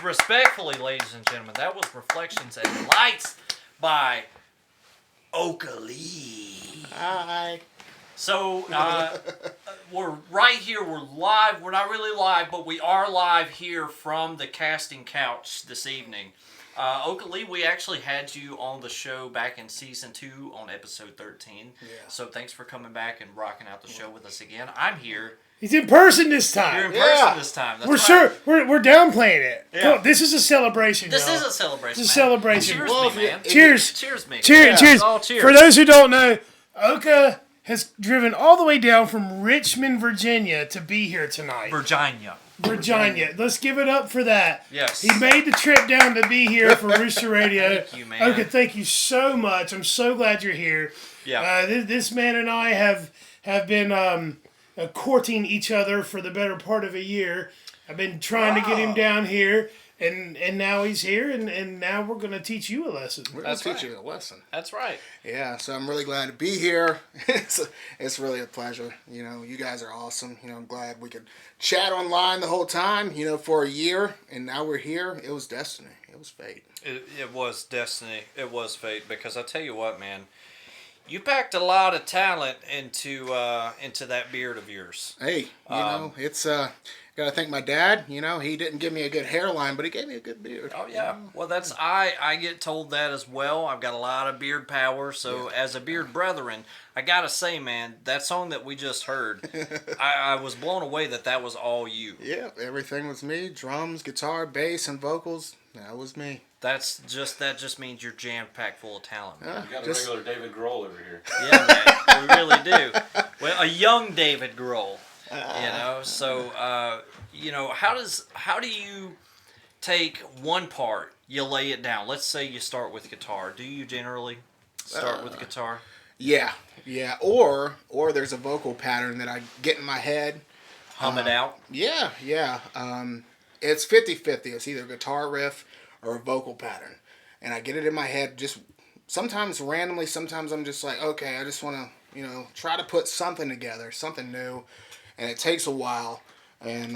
Respectfully, ladies and gentlemen, that was Reflections and Lights by Oaka Lee. Hi. So, we're right here. We're live. We're not really live, but we are live here from the casting couch this evening. Oaka Lee, we actually had you on the show back in Season 2 on Episode 13. Yeah. So thanks for coming back and rocking out the show with us again. I'm here. He's in person this time. You're in person this time. That's we're right. sure we're downplaying it. Yeah. Cool. This is a celebration. This y'all. is a celebration. It's a celebration. Cheers, Well, me, man. Cheers. Cheers, me. Cheers. Yeah. Cheers. All cheers. For those who don't know, Oaka has driven all the way down from Richmond, Virginia, to be here tonight. Virginia. Let's give it up for that. Yes. He made the trip down to be here for Rooster Radio. Thank you, man. Oaka, thank you so much. I'm so glad you're here. Yeah. This man and I have been courting each other for the better part of a year. I've been trying to get him down here, and now he's here, and now we're going to teach you a lesson. We're going to teach you a lesson. That's right. Yeah, so I'm really glad to be here. It's really a pleasure. You know, you guys are awesome. You know, I'm glad we could chat online the whole time, you know, for a year, and now we're here. It was destiny. It was fate. It was destiny. It was fate, because I tell you what, man, you packed a lot of talent into that beard of yours. Hey, you know, it's gotta thank my dad. You know, he didn't give me a good hairline, but he gave me a good beard. Oh yeah. Well, that's I get told that as well. I've got a lot of beard power. So as a beard brethren, I gotta say, man, that song that we just heard, I was blown away that was all you. Yeah, everything was me. Drums, guitar, bass, and vocals. That was me. That just means you're jam packed full of talent, man. You got a regular David Grohl over here. Yeah, man, we really do. Well, a young David Grohl, you know. So, you know, how do you take one part, you lay it down? Let's say you start with guitar. Do you generally start with guitar? Yeah. Or there's a vocal pattern that I get in my head. Hum it out? Yeah. It's 50-50. It's either a guitar riff or a vocal pattern. And I get it in my head just sometimes randomly. Sometimes I'm just like, okay, I just want to, you know, try to put something together, something new. And it takes a while. And,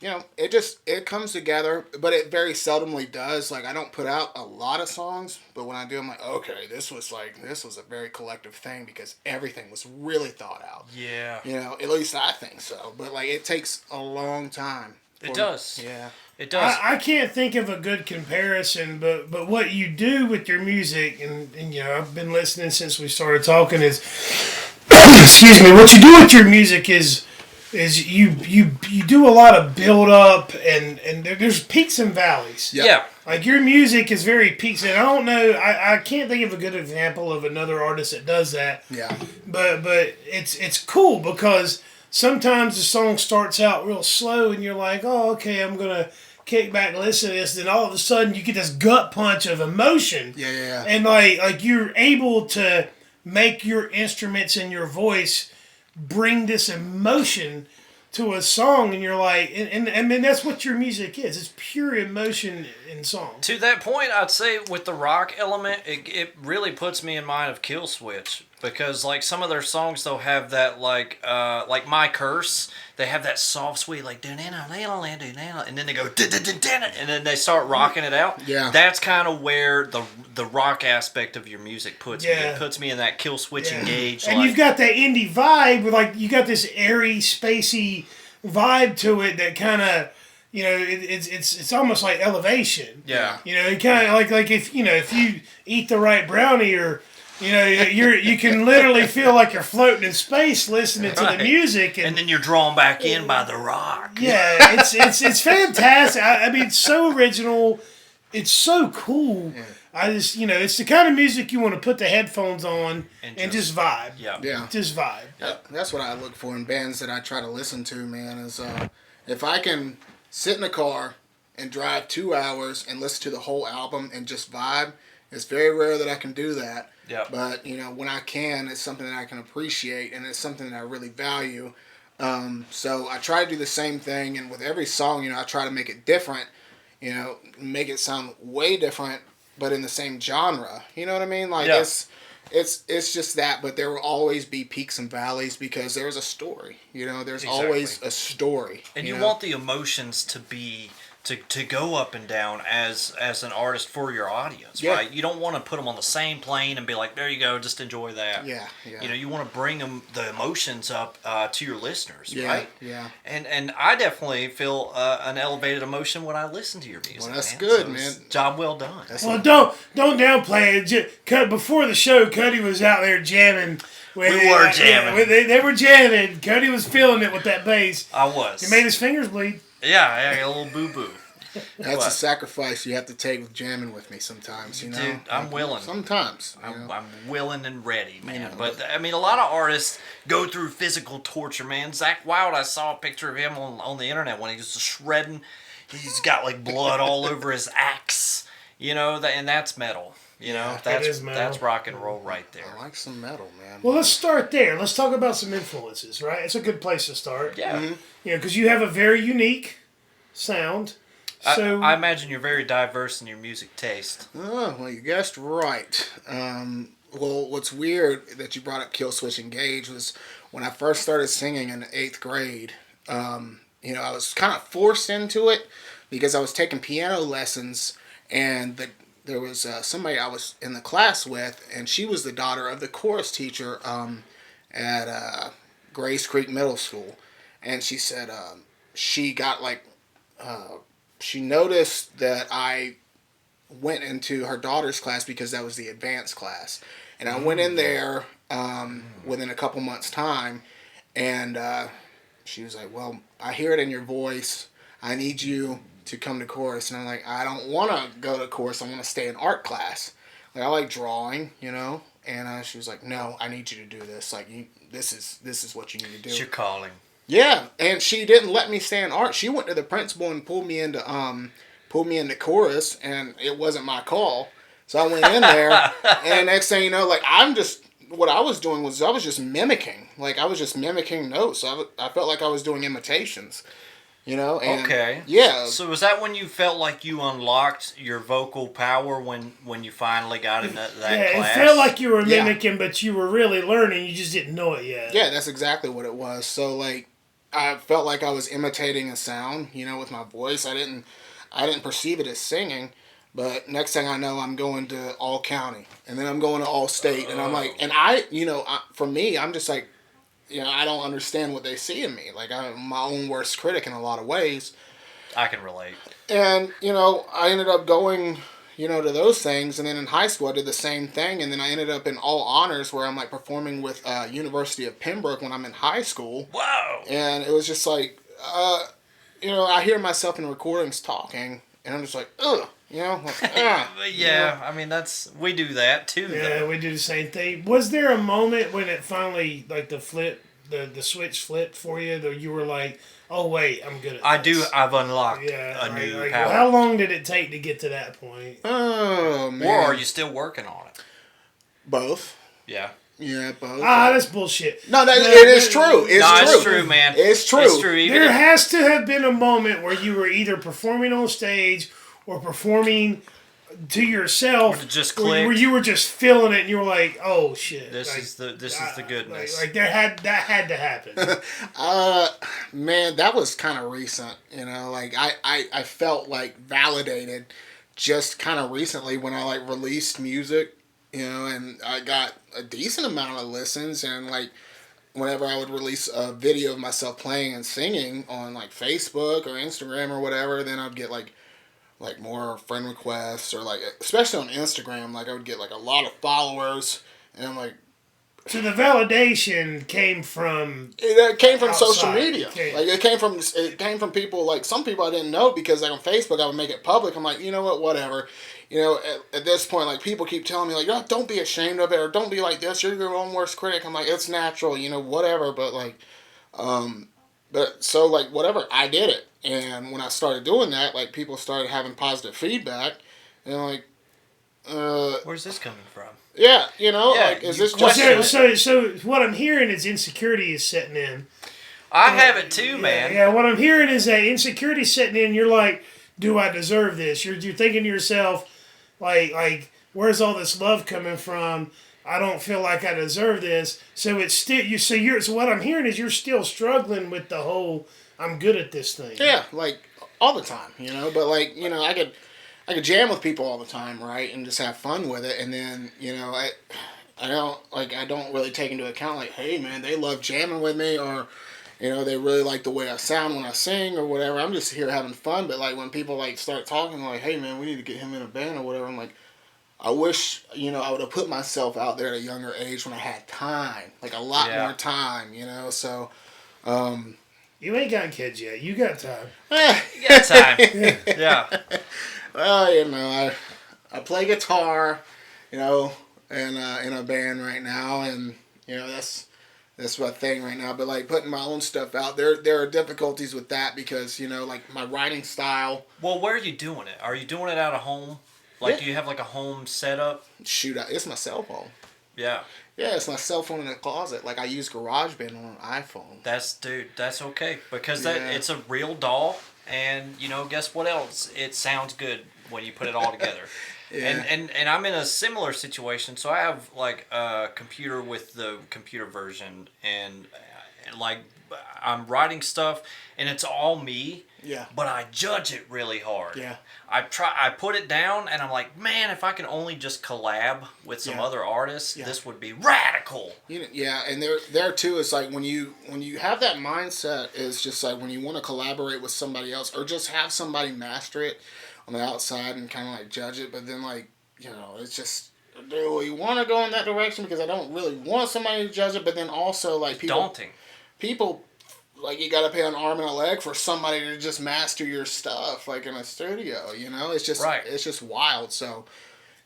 you know, it comes together, but it very seldomly does. Like, I don't put out a lot of songs, but when I do, I'm like, okay, this was a very collective thing because everything was really thought out. Yeah. You know, at least I think so. But, like, it takes a long time. It does. Yeah. It does. I can't think of a good comparison, but what you do with your music, and I've been listening since we started talking, is excuse me, what you do with your music is you do a lot of build up, and there's peaks and valleys. Yeah. Like your music is very peaks, and I don't know, I can't think of a good example of another artist that does that. Yeah. But it's cool because sometimes the song starts out real slow, and you're like, oh, okay, I'm gonna kick back and listen to this. Then all of a sudden, you get this gut punch of emotion. Yeah. And like you're able to make your instruments and your voice bring this emotion to a song, and you're like, and I mean, that's what your music is. It's pure emotion in song. To that point, I'd say with the rock element, it really puts me in mind of Kill Switch, because like some of their songs they'll have that like My Curse, they have that soft sweet like and then they go and then they start rocking it out. Yeah. That's kind of where the rock aspect of your music puts me. Yeah. It puts me in that Kill Switch Engage. And like, you've got that indie vibe with like you got this airy, spacey vibe to it that kind of, it's almost like elevation. Yeah. It kind of like if you eat the right brownie, or you can literally feel like you're floating in space listening to the music, and then you're drawn back in by the rock. Yeah, it's fantastic. I mean, it's so original. It's so cool. Yeah. I just, it's the kind of music you want to put the headphones on and just vibe. Yeah. Just vibe. Yeah. That's what I look for in bands that I try to listen to, man, is if I can sit in a car and drive 2 hours and listen to the whole album and just vibe, it's very rare that I can do that. Yeah. But, when I can, it's something that I can appreciate, and it's something that I really value. So I try to do the same thing, and with every song, I try to make it different, make it sound way different, but in the same genre. You know what I mean? Like, it's just that, but there will always be peaks and valleys because there's a story. There's always a story. And you want the emotions to be to go up and down as an artist for your audience, right? You don't want to put them on the same plane and be like, there you go, just enjoy that. Yeah. You want to bring the emotions up to your listeners, yeah, right? Yeah. And I definitely feel an elevated emotion when I listen to your music. Well, that's good, so man. Job well done. Well, don't downplay it. Before the show, Cody was out there jamming. We were jamming. Yeah, they were jamming. Cody was feeling it with that bass. I was. He made his fingers bleed. Yeah, I got a little boo-boo. That's a sacrifice you have to take with jamming with me sometimes, Dude, I'm willing. Sometimes. I'm willing and ready, man. But, I mean, a lot of artists go through physical torture, man. Zakk Wylde, I saw a picture of him on the internet when he was shredding. He's got, like, blood all over his axe, and that's metal. That's rock and roll right there. I like some metal, man. Well, let's start there. Let's talk about some influences, right? It's a good place to start. Yeah. Mm-hmm. Because you have a very unique sound. So I imagine you're very diverse in your music taste. Oh, well, you guessed right. Well, what's weird that you brought up Kill Switch Engage was when I first started singing in the 8th grade, I was kind of forced into it because I was taking piano lessons, and there was somebody I was in the class with, and she was the daughter of the chorus teacher at Grace Creek Middle School. And she said she got she noticed that I went into her daughter's class because that was the advanced class. And I went in there within a couple months' time, and she was like, well, I hear it in your voice. I need you to come to chorus. And I'm like, I don't want to go to chorus. I want to stay in art class. Like, I like drawing, And she was like, no, I need you to do this. Like, this is what you need to do. It's your calling. Yeah, and she didn't let me stay in art. She went to the principal and pulled me into chorus, and it wasn't my call. So I went in there, and next thing you know, what I was doing was I was just mimicking. Like, I was just mimicking notes. I felt like I was doing imitations, And, okay. Yeah. So was that when you felt like you unlocked your vocal power when you finally got in that class? It felt like you were mimicking, but you were really learning. You just didn't know it yet. Yeah, that's exactly what it was. So, I felt like I was imitating a sound, with my voice. I didn't perceive it as singing, but next thing I know, I'm going to all county, and then I'm going to all state, and I'm like, and for me, I'm just like, I don't understand what they see in me. Like, I'm my own worst critic in a lot of ways. I can relate. And, you know, I ended up going, you know, to those things. And then in high school, I did the same thing. And then I ended up in all honors where I'm like performing with University of Pembroke when I'm in high school. Whoa! And it was just like, you know, I hear myself in recordings talking. And I'm just like, ugh. You know? Like, Yeah, you know? I mean, we do that too, Yeah, though. we do the same thing. Was there a moment when it finally, like, the switch flipped for you, that you were like, oh, wait, I'm good at this? I've unlocked Yeah, a new like, power. how long did it take to get to that point? Oh, man. Or are you still working on it? Both. Yeah. Yeah, both. That's bullshit. No, it is true. It's true, man. It's true. It's true. Even There if- has to have been a moment where you were either performing on stage or performing to yourself, Or it just where clicked. you were just feeling it and you were like, "Oh shit!" This like, is the goodness. Like that had to happen. Man, that was kind of recent. You know, like I felt like validated just kind of recently when I like released music. You know, and I got a decent amount of listens, and like whenever I would release a video of myself playing and singing on like Facebook or Instagram or whatever, then I'd get like more friend requests, or like especially on Instagram, like I would get like a lot of followers, and I'm like, So the validation came from it came from outside. social media. Okay. Like it came from people, like some people I didn't know, because like on Facebook I would make it public. I'm like, you know what, whatever. You know, at this point, like people keep telling me like, oh, don't be ashamed of it, or don't be like this. You're your own worst critic. I'm like, it's natural, you know, whatever. But like, but so like whatever, I did it, and when I started doing that, like people started having positive feedback, and like, Where's this coming from? yeah, you know, Yeah, like is you this question just so what I'm hearing is insecurity is setting in. I have it too, man. Yeah, what I'm hearing is that insecurity setting in. You're like, do I deserve this? You're thinking to yourself, like, where's all this love coming from? I don't feel like I deserve this. So it's still you. So what I'm hearing is you're still struggling with the whole I'm good at this thing. Yeah, like all the time, you know. But like, you know, I could jam with people all the time, right, and just have fun with it. And then, you know, I don't really take into account like, hey man, they love jamming with me, or you know, they really like the way I sound when I sing or whatever. I'm just here having fun. But like when people like start talking like, hey man, we need to get him in a band or whatever, I'm like, I wish, you know, I would have put myself out there at a younger age when I had time, like a lot more time, you know. So, You ain't got kids yet. You got time. You got time. Yeah. Well, you know, I play guitar, you know, in a band right now, and you know that's my thing right now. But like putting my own stuff out there are difficulties with that because, you know, like my writing style. Well, where are you doing it? Are you doing it out of home? Like, do you have like a home setup? Shoot, it's my cell phone. Yeah. Yeah, it's my cell phone in the closet. Like I use GarageBand on an iPhone. That's okay because Yeah. it's a real DAW, and you know, guess what else? It sounds good when you put it all together. Yeah. And I'm in a similar situation, so I have like a computer with the computer version, and like I'm writing stuff, and it's all me. Yeah. But I judge it really hard. Yeah. I put it down, and I'm like, man, if I can only just collab with some Yeah. other artists, Yeah. this would be radical. You know, yeah, and there too, it's like when you have that mindset, it's just like when you want to collaborate with somebody else or just have somebody master it on the outside and kind of like judge it, but then like, you know, it's just, do we want to go in that direction because I don't really want somebody to judge it, but then also like Daunting. people like you got to pay an arm and a leg for somebody to just master your stuff like in a studio, you know. It's just Right. It's just wild. So,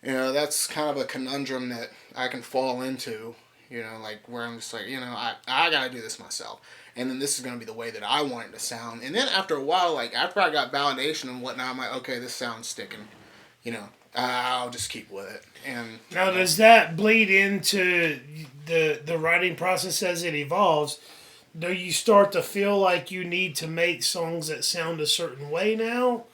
you know, that's kind of a conundrum that I can fall into, you know, like where I'm just like, you know, I got to do this myself, and then this is going to be the way that I want it to sound. And then after a while, like after I got validation and whatnot, I'm like, okay, this sounds sticking, you know, I'll just keep with it. And Now, does that bleed into the writing process as it evolves? Do you start to feel like you need to make songs that sound a certain way now,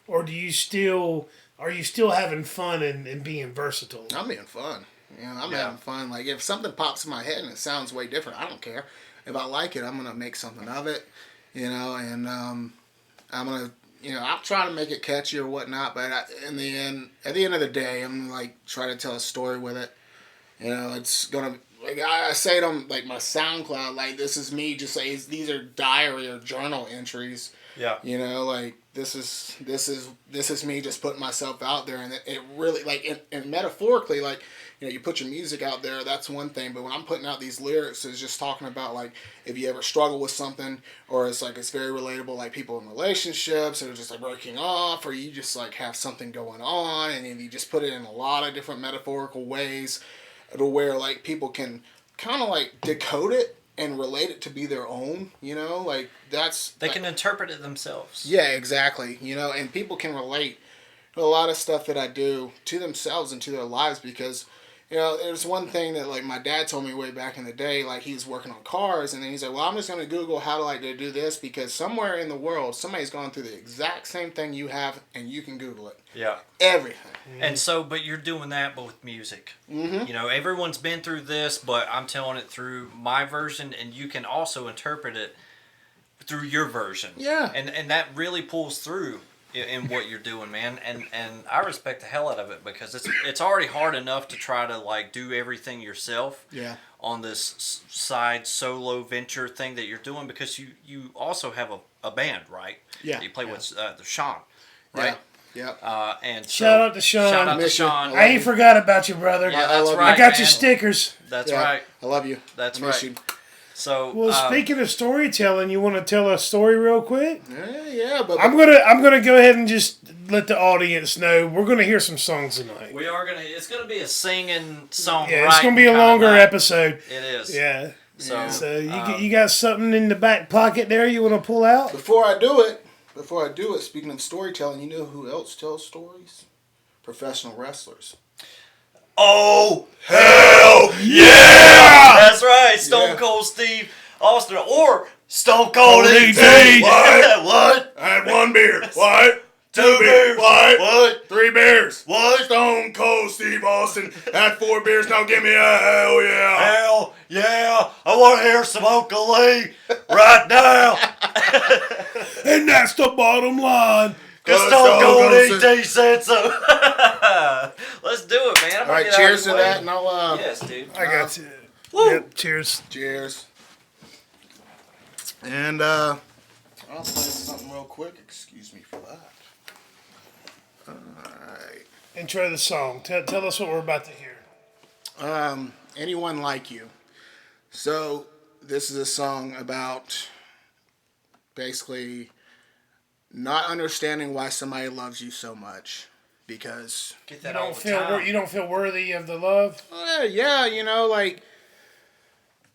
or are you still having fun and being versatile? I'm being fun. You know, I'm Yeah. having fun. Like if something pops in my head and it sounds way different, I don't care. If I like it, I'm gonna make something of it. You know, and I'm gonna, you know, I'll try to make it catchy or whatnot. But at the end of the day, I'm gonna, like try to tell a story with it. You know, it's gonna, like I say it on like my SoundCloud, like this is me. Just say these are diary or journal entries Yeah. You know, like this is me just putting myself out there, and it really like and metaphorically, like, you know, you put your music out there, that's one thing, but when I'm putting out these lyrics, it's just talking about like if you ever struggle with something, or it's like it's very relatable, like people in relationships that are just like breaking off, or you just like have something going on, and then you just put it in a lot of different metaphorical ways to where like people can kind of like decode it and relate it to be their own, you know, like they can interpret it themselves. Yeah, exactly. You know, and people can relate to a lot of stuff that I do to themselves and to their lives, because, you know, there's one thing that like my dad told me way back in the day, like he was working on cars, and then he's like, well, I'm just going to Google how to like to do this, because somewhere in the world somebody's gone through the exact same thing you have, and you can Google it. Yeah. Everything. And so, but you're doing that, but with music. Mm-hmm. You know, everyone's been through this, but I'm telling it through my version, and you can also interpret it through your version. Yeah. And that really pulls through in what you're doing, man. And I respect the hell out of it, because it's already hard enough to try to like do everything yourself. Yeah. On this side solo venture thing that you're doing, because you also have a band, right? Yeah. You play with the Sean, right? Yeah. And so, Shout out to Sean. Shout out to Miss you. Sean. I ain't forgot about you, brother. Yeah, I that's love right. I got man. your stickers. That's Yeah. right. I love you. That's I miss right. you. So, Well, speaking of storytelling, you want to tell a story real quick? Yeah, but I'm gonna go ahead and just let the audience know we're gonna hear some songs tonight. we are it's gonna be a singing song. Yeah, it's gonna be a longer episode. It is. Yeah. So You got something in the back pocket there you want to pull out? Before I do it, speaking of storytelling, you know who else tells stories? Professional wrestlers. Oh hell yeah! That's right, Stone Yeah. Cold Steve Austin or Stone Cold E.T. E.T. What? What? I had 1 beer. What? 2 beers. What? 3 beers. What? Stone Cold Steve Austin had 4 beers. Now give me a hell yeah. Hell yeah! I want to hear some Oaka Lee right now. And that's the bottom line. Cause Stone Cold E.T. said so. Let's do it, man. I'm All gonna right, get out cheers of to your way. that, and I'll Yes, dude. I got you. Woo. Yep, cheers. cheers. And I'll play something real quick. Excuse me for that. All right. Intro the song. Tell us what we're about to hear. Anyone Like You. So this is a song about basically not understanding why somebody loves you so much, because Get You that all don't the feel time. you don't feel worthy of the love. yeah, you know, like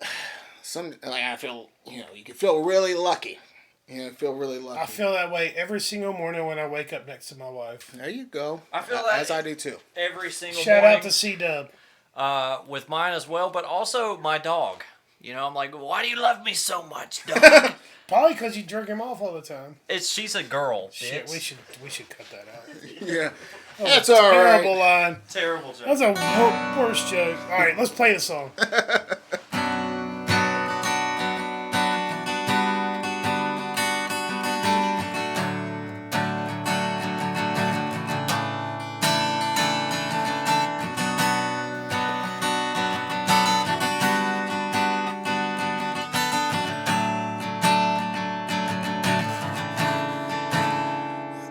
I feel, you know, you can feel really lucky. You know, feel really lucky. I feel that way every single morning when I wake up next to my wife. There you go. I feel that as I do too. every single Shout morning. out to C-Dub. With mine as well, but also my dog. You know, I'm like, why do you love me so much, dog? Probably because you jerk him off all the time. She's a girl. Shit, bitch. we should cut that out. Yeah, that's all Terrible right. line. Terrible joke. That's a worse joke. All right, let's play the song.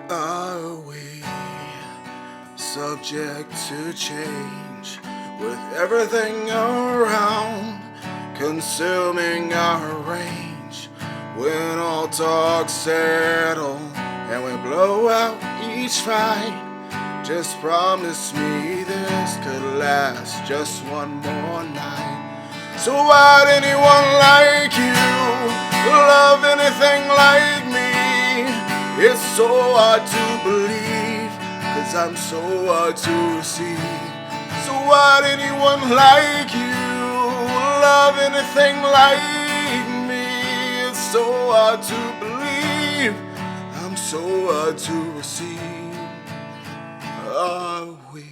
Are we subject to change with everything around consuming our range? When all talk settle and we blow out each fight, just promise me this could last just one more night. So why'd anyone like you love anything like me? It's so hard to believe, 'cause I'm so hard to receive. So why'd anyone like you love anything like me? It's so hard to believe, I'm so hard to receive. Are we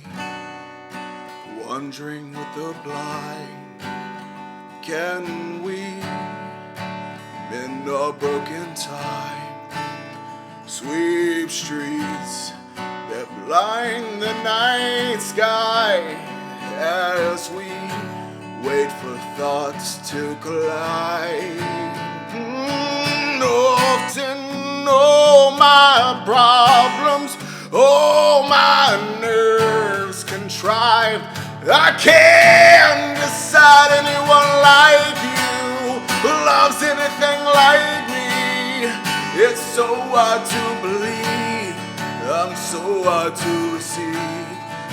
wandering with the blind? Can we mend our broken time? Sweep streets that blind the night sky as we wait for thoughts to collide. Often all my problems, all my nerves contrived. I can't decide anyone like you who loves anything like me. It's so hard to believe, I'm so hard to receive.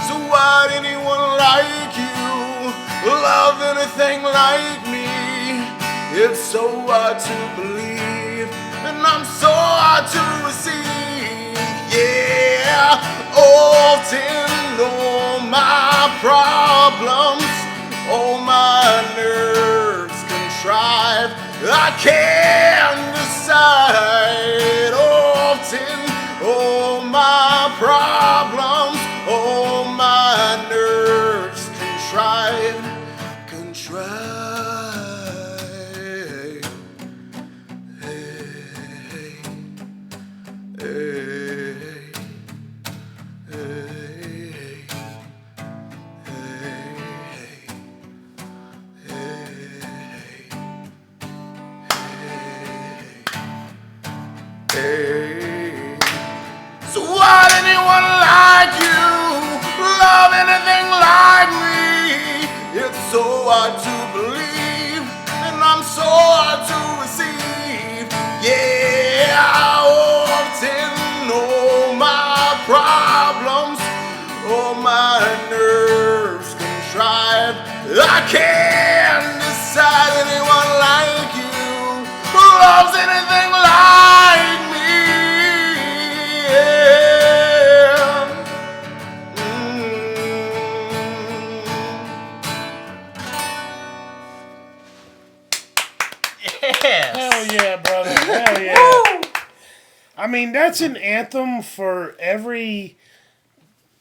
So why'd anyone like you love anything like me? It's so hard to believe, and I'm so hard to receive. Yeah, often all my problems, all my nerves contrived. I can't decide. Often all my problems, all my nerves contrived. So why'd anyone like you love anything like me? It's so hard to believe, and I'm so hard to receive. Yeah, often all my problems, all my nerves contrived. I can't decide anyone like you who loves anything like me. Yes. Hell yeah, brother. Hell yeah. I mean, that's an anthem for every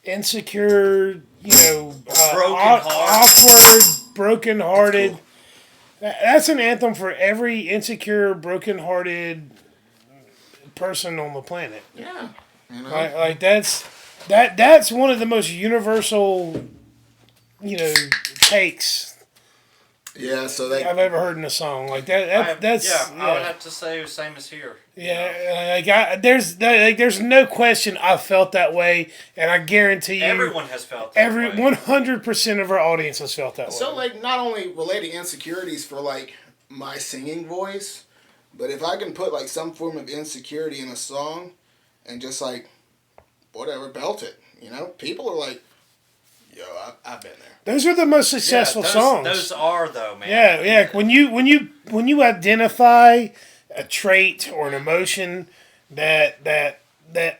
insecure, awkward, broken-hearted. That's an anthem for every insecure, broken-hearted person on the planet. Yeah. You know? Like that's one of the most universal, takes Yeah, so I've ever heard in a song. Like that. That's I would have to say the same as here. Yeah, there's no question I felt that way, and I guarantee you, Everyone has felt that way. 100% of our audience has felt that way. So, like, not only relating insecurities for, like, my singing voice, but if I can put, like, some form of insecurity in a song and just, like, whatever, belt it, people are like, yo, I've been there. Those are the most successful songs. Those are, though, man. Yeah. When you identify a trait or an emotion that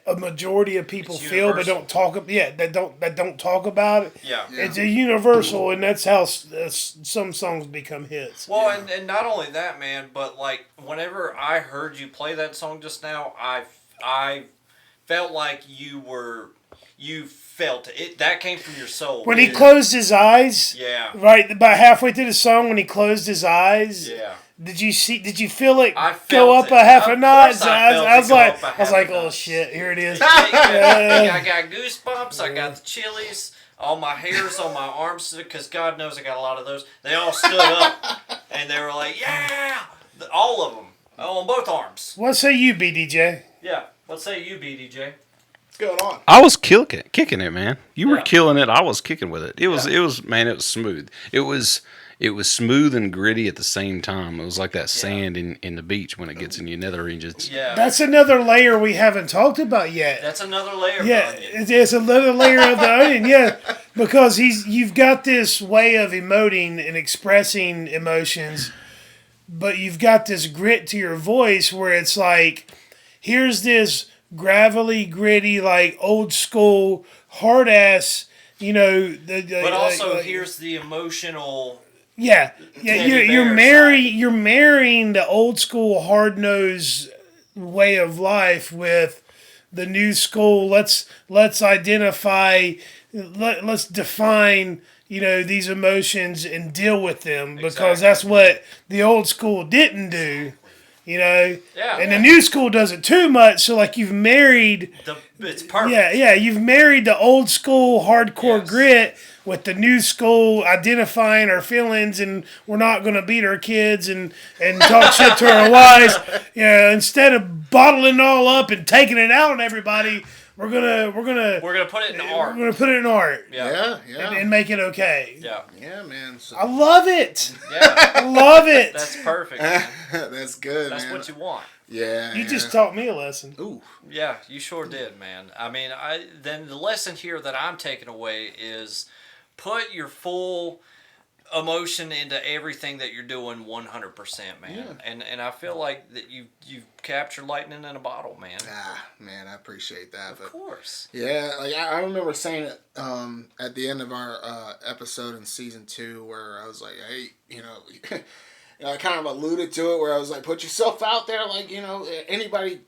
a majority of people feel but don't talk that don't talk about it. Yeah. It's a universal, and that's how some songs become hits. Well, and not only that, man, but like whenever I heard you play that song just now, I felt like you felt it. That came from your soul. When he closed his eyes, Yeah. right about halfway through the song, when he closed his eyes, Yeah. Did you feel it I go felt up it. a half a Of notch? course I felt I it was go like, up a half a oh notch. shit, here it is. I got goosebumps. I got the chilies. All my hairs on my arms, because God knows I got a lot of those. They all stood up, and they were like, "Yeah!" All of them, on both arms. What say you, BDJ? Yeah. What say you, BDJ? What's going on? I was kicking it, man. You were Yeah. killing it. I was kicking with it. It was man. It was smooth. It was smooth and gritty at the same time. It was like that sand in the beach when it gets in your nether regions. Yeah. That's another layer we haven't talked about yet. That's another layer. Yeah, of onion. it's another layer of the onion. Yeah, because you've got this way of emoting and expressing emotions, but you've got this grit to your voice where it's like, here's this gravelly, gritty, like old school, hard ass. But also, here's the emotional. Yeah, Teddy you're bear you're marrying the old school hard nosed way of life with the new school. Let's identify, let's define these emotions and deal with them, because that's what the old school didn't do. Yeah. And the Yeah. new school does it too much. So like you've married, It's perfect. yeah, you've married the old school hardcore Yes. grit with the new school identifying our feelings, and we're not going to beat our kids and talk shit to our wives. Instead of bottling it all up and taking it out on everybody, we're gonna put it in art. we're gonna put it in art Yeah. and make it okay. Yeah. Yeah, man. So, I love it. Yeah. I love it. That's perfect. Man. that's good, That's man. what you want. Yeah. You just taught me a lesson. Ooh. Yeah, you sure did, man. I mean, then the lesson here that I'm taking away is put your full emotion into everything that you're doing 100%, man. Yeah. And I feel like that you've captured lightning in a bottle, man. Man, I appreciate that. Of course. Yeah, like I remember saying it at the end of our episode in season 2, where I was like, hey, I kind of alluded to it, where I was like, put yourself out there, like, anybody,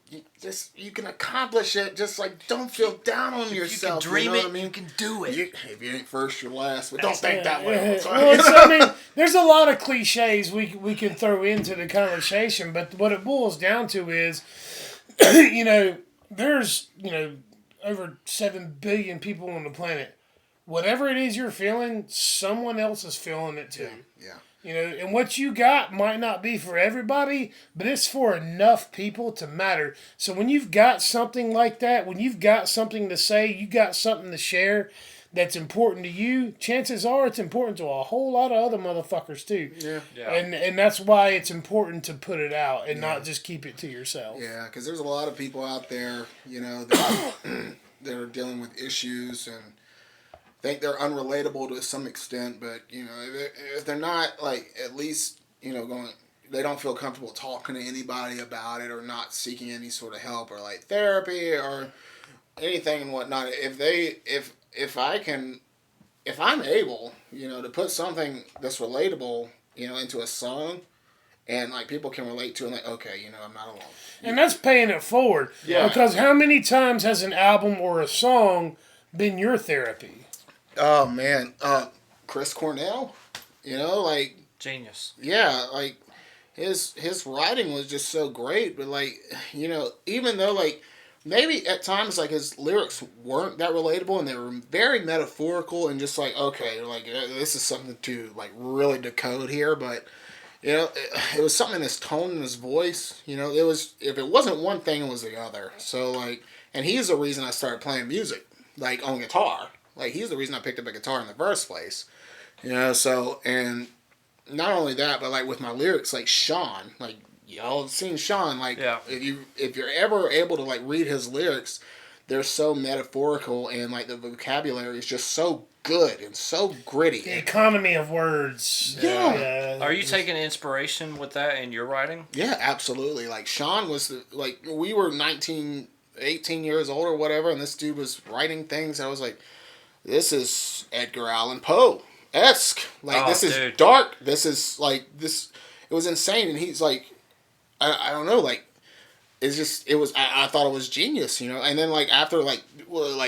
you can accomplish it. Just like, don't feel down on yourself. You can dream what it, I mean? you can do it. If you ain't first, you're last. But don't think that way. Well, I mean, there's a lot of cliches we can throw into the conversation, but what it boils down to is, there's over 7 billion people on the planet. Whatever it is you're feeling, someone else is feeling it too. Yeah. And what you got might not be for everybody, but it's for enough people to matter. So when you've got something like that, when you've got something to say, you got something to share that's important to you, chances are it's important to a whole lot of other motherfuckers too. Yeah. And that's why it's important to put it out and not just keep it to yourself. Yeah, because there's a lot of people out there, that, that are dealing with issues and think they're unrelatable to some extent, but if they're not, like, at least going, they don't feel comfortable talking to anybody about it, or not seeking any sort of help or like therapy or anything and whatnot. If I'm able to put something that's relatable into a song, and like people can relate to it, like, okay, I'm not alone. And that's paying it forward. Yeah. Because how many times has an album or a song been your therapy? Oh man, Chris Cornell, like, Genius. yeah, like his writing was just so great, but like, even though like maybe at times like his lyrics weren't that relatable and they were very metaphorical and just like, okay, like this is something to like really decode here, but it was something in his tone and his voice, it was, if it wasn't one thing, it was the other. So like, and he's the reason I started playing music, like on guitar. Like, he's the reason I picked up a guitar in the first place. So, and not only that, but like with my lyrics, like Sean, like y'all have seen Sean, like if you're ever able to like read his lyrics, they're so metaphorical, and like the vocabulary is just so good and so gritty. The economy of words. Yeah. Are you taking inspiration with that in your writing? Yeah, absolutely. Like Sean was we were 18 years old or whatever, and this dude was writing things, and I was like, this is Edgar Allan Poe-esque. Like, this is dark. This is, like, this... It was insane, and he's, like... I don't know, like... It's just... It was... I thought it was genius, And then, like, after, like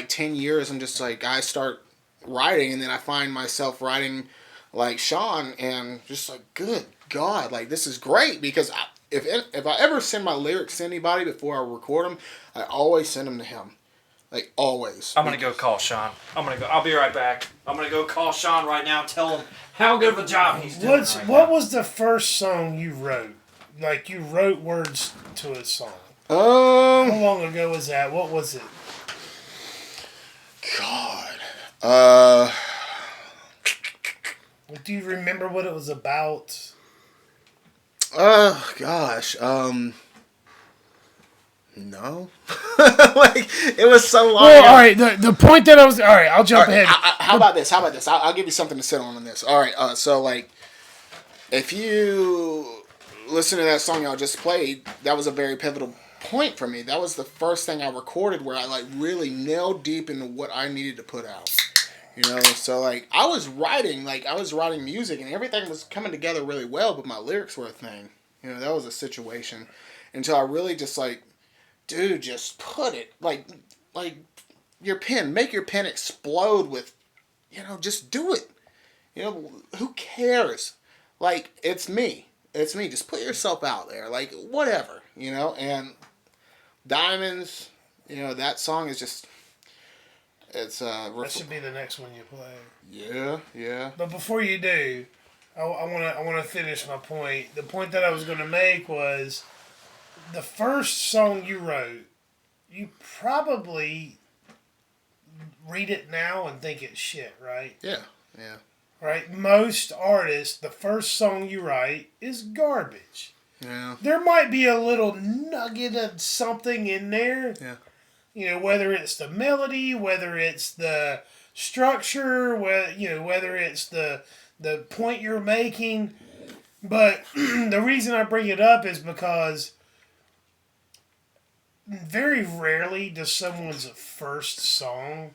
10 years, I'm just, like... I start writing, and then I find myself writing, like, Sean, and just, like, good God, like, this is great, because if I ever send my lyrics to anybody before I record them, I always send them to him. Like, always. I'm going to go call Sean. I'll be right back. I'm going to go call Sean right now and tell him how good of a job he's doing. What was the first song you wrote? Like, you wrote words to a song. How long ago was that? What was it? God. Do you remember what it was about? Gosh. No. Like, it was so long Well, ago. all right. The point that I was... All right, I'll jump ahead. How about this? I'll give you something to sit on this. All right. So, like, if you listen to that song y'all just played, that was a very pivotal point for me. That was the first thing I recorded where I, like, really nailed deep into what I needed to put out. So, like, I was writing music, and everything was coming together really well, but my lyrics were a thing. That was a situation. Until I really just, like, dude, just put it, like your pen, make your pen explode with, just do it. Who cares? Like, it's me. it's me. Just put yourself out there, like whatever, you know. And Diamonds, you know, that song is just, it's That should be the next one you play. yeah. But before you do, I want to finish my point. The point that I was going to make was the first song you wrote. You probably read it now and think it's shit, right? Yeah. Right? Most artists, the first song you write is garbage. Yeah. There might be a little nugget of something in there. Yeah. You know, whether it's the melody, whether it's the structure, whether it's the point you're making. But the reason I bring it up is because very rarely does someone's first song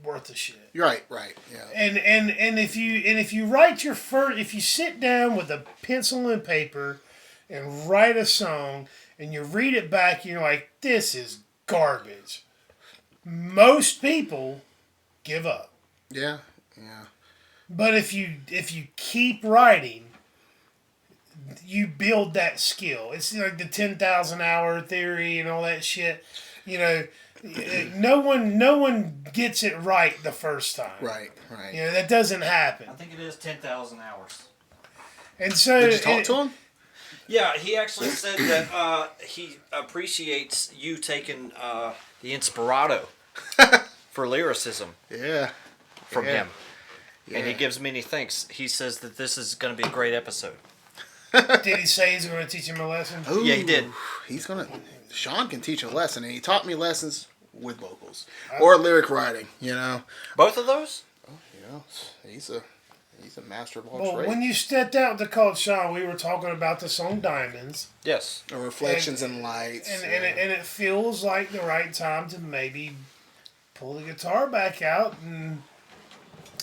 worth a shit. Right, yeah. And if you write your first, if you sit down with a pencil and paper and write a song and you read it back, you're like, this is garbage. Most people give up. Yeah. But if you keep writing, you build that skill. It's like the 10,000 hour theory and all that shit. You know, no one gets it right the first time. Right. You know, that doesn't happen. I think it is 10,000 hours. And so Did you talk to him? Yeah, he actually said that he appreciates you taking the inspirato for lyricism Yeah. from him. Yeah. And he gives many thanks. He says that this is going to be a great episode. Did he say he's going to teach him a lesson? Ooh, Yeah, he did. Sean can teach a lesson, and he taught me lessons with vocals or lyric writing. You know. Both of those? You know, he's a master of all Well, trades. when you stepped out to call Sean, we were talking about the song Diamonds. Yes. Or Reflections and Lights. And it feels like the right time to maybe pull the guitar back out and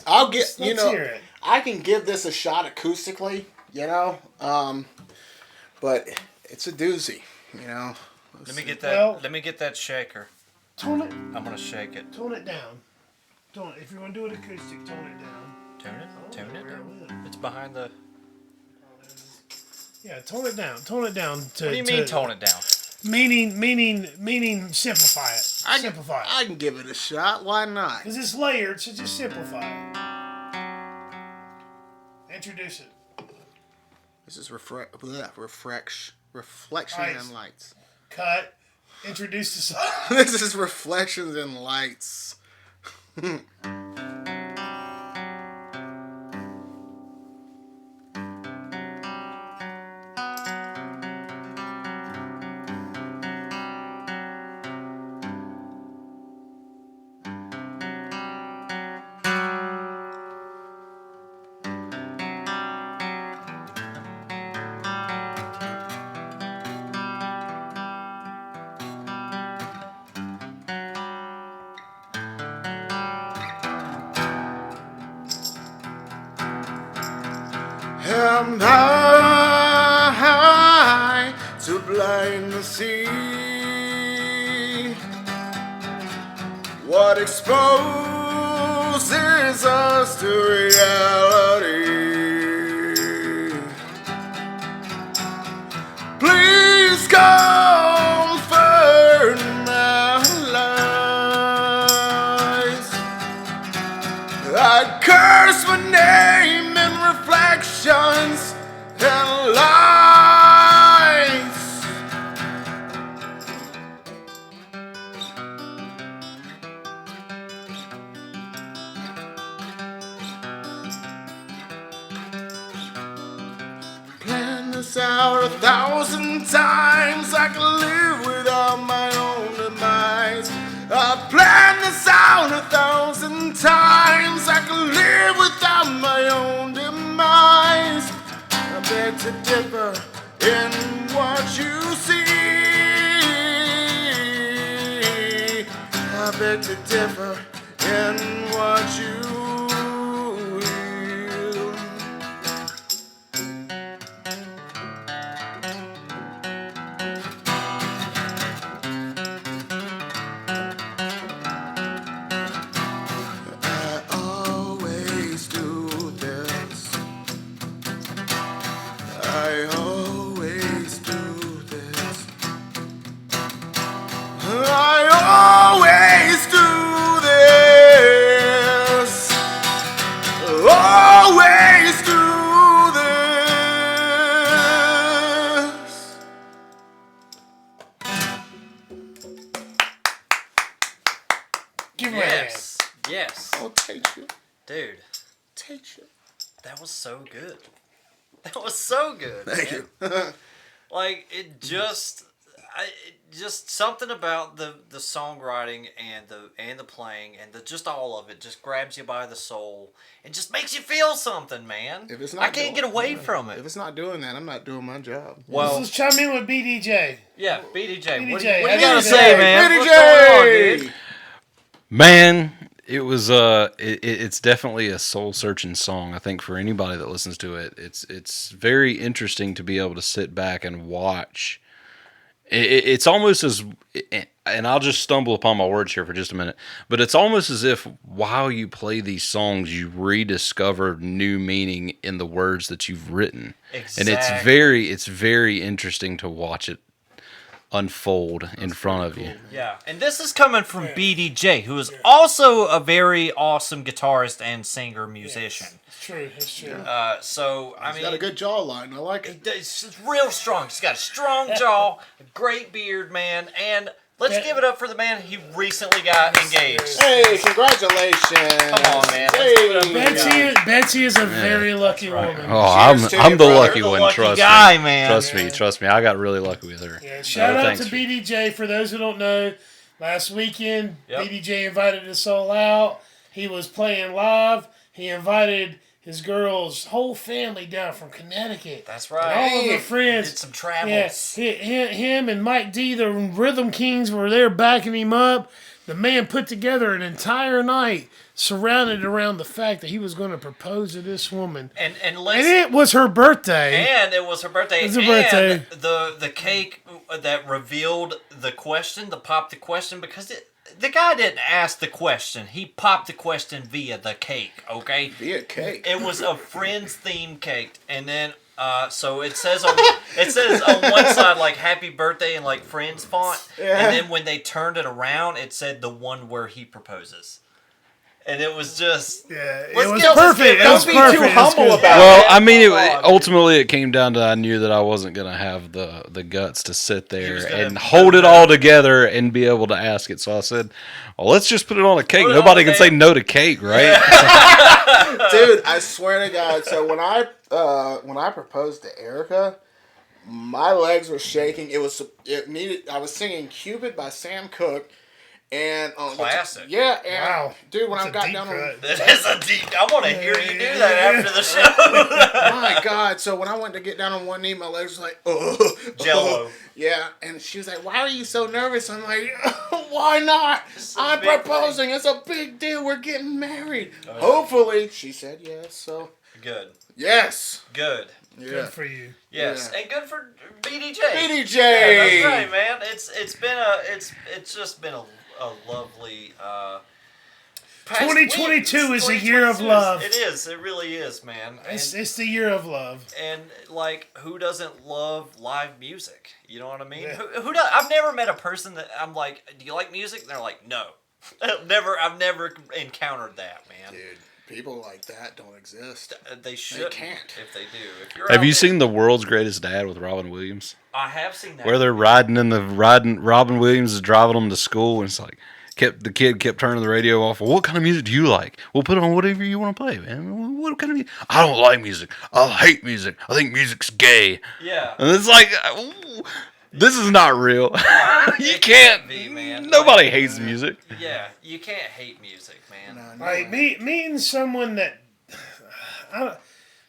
I'll get, let's hear it. I can give this a shot acoustically, you know, but it's a doozy, you know. Let me get that. Well- let me get that shaker. Tone it I'm gonna shake it. down. If you're going to do it acoustic, tone it down. Tune it down. It's behind the. Yeah, tone it down. Tone it down. What do you mean tone it down? Meaning simplify it. Simplify it. I can give it a shot. Why not? Because it's layered, so just simplify it. Introduce it. This is Reflection Lights. and Lights. Cut. Introduce the song. This is Reflections and Lights. Am I too blind to see what exposes us to reality? Please comfort my lies. I curse my name in reflections and lights. Plan this out 1,000 times. I can live without my own demise. I planned this out 1,000 times. I can live without my own demise. I beg to differ in what you see. I beg to differ in what you heal. I always do this. Teacher. Dude, Teacher. that was so good. That was so good. Thank man. you. Like just something about the songwriting and the playing and just all of it just grabs you by the soul and just makes you feel something, man. If it's not I can't get away from If it. it's not doing that, I'm not doing my job. Well, Let's chime in with BDJ. yeah, BDJ. What do BDJ, you how gotta you say, doing? man? What's going on, dude? Man, it was it's definitely a soul searching song. I think for anybody that listens to it, it's very interesting to be able to sit back and watch. It's almost as, and I'll just stumble upon my words here for just a minute, but it's almost as if while you play these songs, you rediscover new meaning in the words that you've written. Exactly. And it's very interesting to watch it unfold in front of you. Yeah, and this is coming from BDJ, who is also a very awesome guitarist and singer musician. It's true. It's true. So I He's mean, got a good jawline. I like it. it's real strong. He's got a strong jaw, a great beard, man, and let's give it up for the man who recently got engaged. Hey, congratulations. Come on, man. Let's Hey. give it up for the guy. Betsy is a very lucky woman. Oh, Cheers to I'm you, the brother. lucky You're the one. lucky Trust guy, me. man. Trust me. I got really lucky with her. Yeah, shout out thanks to for- BDJ. For those who don't know, last weekend, Yep. BDJ invited us all out. He was playing live. He invited his girl's whole family down from Connecticut. That's And right. all of her friends. Did some Yeah, travels. him and Mike D, the Rhythm Kings, were there backing him up. The man put together an entire night surrounded around the fact that he was going to propose to this woman. And And let's it was her birthday. and it was her birthday. It was her and birthday. the cake that revealed the question, popped the question, because the guy didn't ask the question. He popped the question via the cake, okay? Be a cake. It was a Friends themed cake, and then so it says on one side like "Happy Birthday" in like Friends font, Yeah. and then when they turned it around, it said the one where he proposes, and it was just Yeah, it Let's was get- let's perfect. get- It was don't be too perfect. It was humble good. about Well, man. I mean, Come on, ultimately it came down to I knew that I wasn't going to have the guts to sit there was gonna- and hold it all together and be able to ask it. So I said, well, let's just put it on a cake. Put it Nobody on, can say man. no to cake, right? Dude, I swear to God. So when I proposed to Erica, my legs were shaking. I was singing "Cupid" by Sam Cooke, and Classic. Yeah, and Wow. dude, when That's I a got deep down on, cut. that is a deep. I want to hear you do that after the show. my God. So when I went to get down on one knee, my legs were like, oh, Jell-O. Yeah, and she was like, "Why are you so nervous?" I'm like, "Why not? I'm big proposing. It's a big deal. We're getting married. Hopefully." She said yes. So Good, yes, good. yeah. Good for you. Yes, Yeah. and good for BDJ. BDJ. Yeah, that's right, man. It's just been a lovely. Past 2022 week. is a year of love. It is. It really is, man. It's And, the year of love. and like, who doesn't love live music? You know what I mean? Yeah. Who does? I've never met a person that I'm like, "Do you like music?" And they're like, "No." I've never encountered that, man. Dude, people like that don't exist. They should. can't. If they do. If you're Have out you there- seen The World's Greatest Dad with Robin Williams? I have seen that. Where they're Robin Williams is driving them to school, and it's like, the kid kept turning the radio off. Well, what kind of music do you like? We'll put on whatever you want to play, man. What kind of music? I don't like music. I hate music. I think music's gay. Yeah. And it's like, ooh, this is not real. You It can't be, man. Nobody Like, hates music. Yeah, you can't hate music, man. Like meeting someone that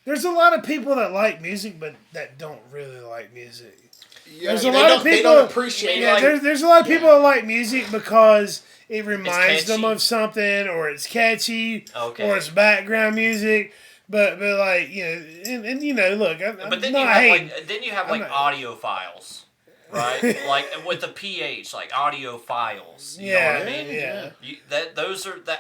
there's a lot of people that like music, but that don't really like music. Yeah, There's they a lot don't, of they people. don't appreciate Yeah, it. there's a lot of people that like music because it reminds them catchy. of something, or it's catchy, Okay. or it's background music. But like, you know, and you know, look, I'm But then not you have hating. like not- audio files, right? Like with the PH, like audio files. You know what I mean? yeah.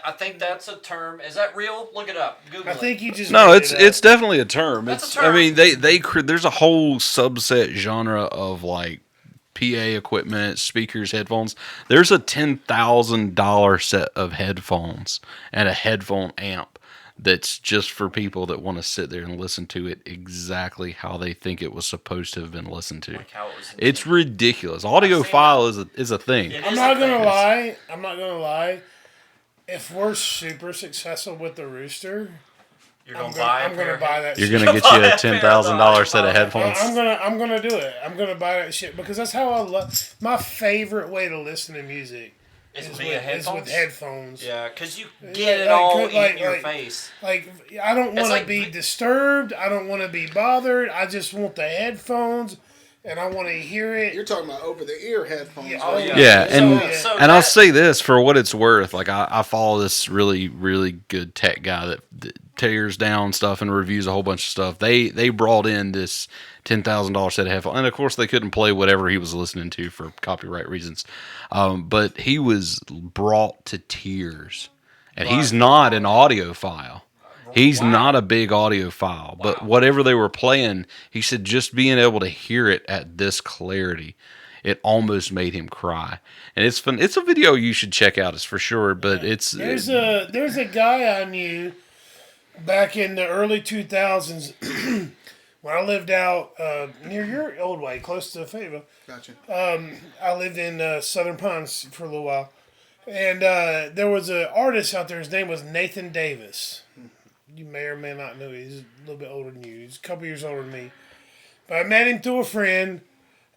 I think that's a term. Is that real? Look it up. Google I think you just No, made it's it up. it's definitely a term. That's It's a term. I mean there's a whole subset genre of like PA equipment, speakers, headphones. There's a $10,000 set of headphones and a headphone amp that's just for people that want to sit there and listen to it exactly how they think it was supposed to have been listened to. Like how it was It's intended. ridiculous. Audiophile is a thing. It I'm is not a gonna thing. lie. I'm not gonna lie. If we're super successful with the Rooster, You're I'm gonna buy I'm gonna buy that. You're shit. gonna get you a $10,000 set of headphones. I'm gonna do it. I'm gonna buy that shit because that's how I love. My favorite way to listen to music Is is via headphones? with headphones. Yeah, because you Yeah, get it like, all like- in your like- face. Like I don't want to like be vi- disturbed. I don't want to be bothered. I just want the headphones, and I want to hear it. You're talking about over the ear headphones. Yeah, right? oh, yeah. Yeah, So, and yeah. So and I'll that- say this for what it's worth. Like I follow this really good tech guy that tears down stuff and reviews a whole bunch of stuff. They brought in this $10,000 set of headphones, and of course they couldn't play whatever he was listening to for copyright reasons. But he was brought to tears, and he's not an audiophile. He's not a big audiophile, but whatever they were playing, he said just being able to hear it at this clarity, it almost made him cry. And it's fun. It's a video you should check out, it's for sure. But There's a guy I knew back in the early 2000s when I lived out near your old way, close to Fayetteville. Gotcha. I lived in Southern Pines for a little while, and there was an artist out there. His name was Nathan Davis. You may or may not know. He's a little bit older than you. He's a couple years older than me. But I met him through a friend,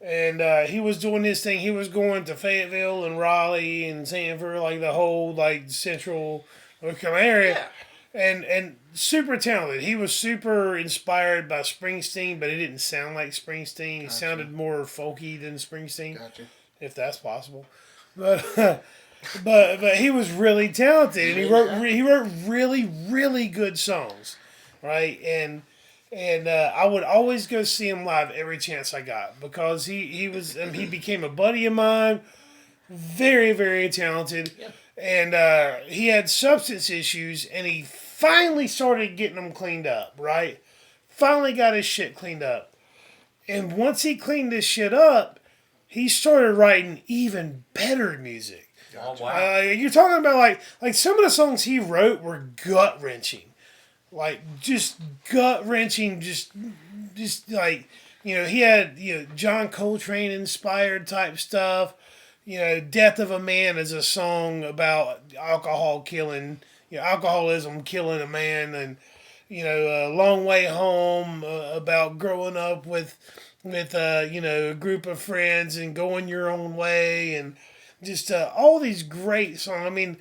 and he was doing his thing. He was going to Fayetteville and Raleigh and Sanford, like the whole like central North Carolina area. And super talented. He was super inspired by Springsteen, but he didn't sound like Springsteen. He sounded more folky than Springsteen, Gotcha. if that's possible. But but he was really talented, and he wrote really good songs, right? And I would always go see him live every chance I got because he became a buddy of mine, very talented. Yeah. And he had substance issues, and he finally started getting them cleaned up, right? Finally got his shit cleaned up. And once he cleaned his shit up, he started writing even better music. Oh, wow. You're talking about like some of the songs he wrote were gut wrenching, like just gut wrenching, just like he had John Coltrane inspired type stuff. Death of a Man is a song about alcoholism killing a man, and Long Way Home about growing up with a group of friends and going your own way, and just all these great songs. I mean,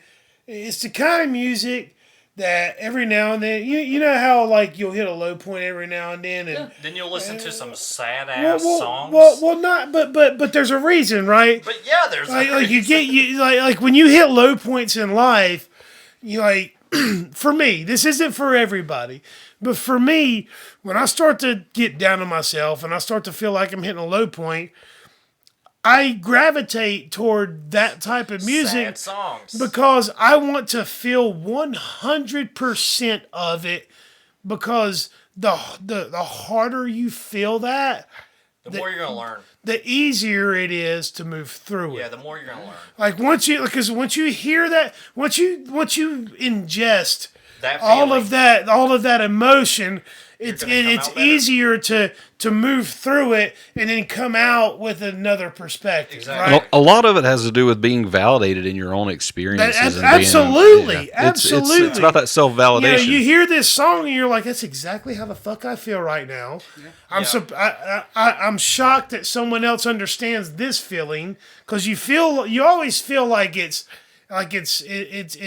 it's the kind of music that every now and then you know how like you'll hit a low point every now and then, and Then you'll listen to some sad ass songs. Well, not, but there's a reason, right? But yeah, there's Like you like when you hit low points in life, you like for me, this isn't for everybody, but for me, when I start to get down on myself and I start to feel like I'm hitting a low point, I gravitate toward that type of music sad songs. because I want to feel 100% of it, because the harder you feel that, the more you're gonna learn. the easier it is to move through it. Yeah, the more you're gonna learn. Like once you hear that, once you ingest That all feeling. of that emotion, it's gonna come out better. easier to move through it and then come out with another perspective. Exactly. Right? a lot of it has to do with being validated in your own experiences. and absolutely. It's about that self-validation. You hear this song and you're like, that's exactly how the fuck I feel right now. Yeah. I'm shocked that someone else understands this feeling, because you always feel like it's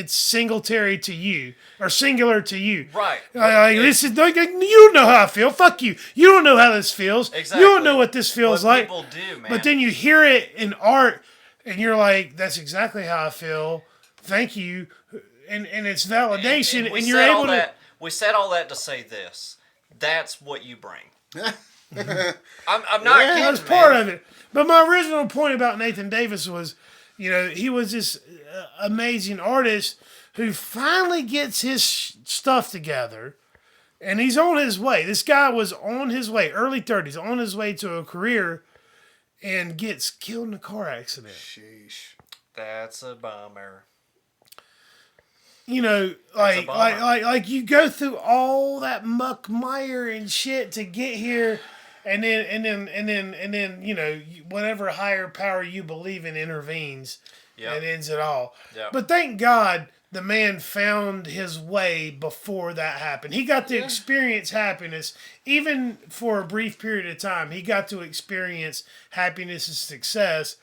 singletary to you or singular to you. Right. This is like, you don't know how I feel. Fuck you. You don't know how this feels. Exactly. You don't know what this feels But like. people do, man. But then you hear it in art, and you're like, "That's exactly how I feel. Thank you." And it's validation, and, we you're said able all to. that. We said all that to say this. That's what you bring. I'm not kidding. That's part of it. But my original point about Nathan Davis was, he was this amazing artist who finally gets his stuff together, and he's on his way. This guy was on his way, early 30s, on his way to a career, and gets killed in a car accident. Sheesh. That's a bummer. Like you go through all that muck mire and shit to get here, and then whatever higher power you believe in intervenes Yep. and ends it all. Yep. But thank God the man found his way before that happened. He got to experience happiness, even for a brief period of time. He got to experience happiness and success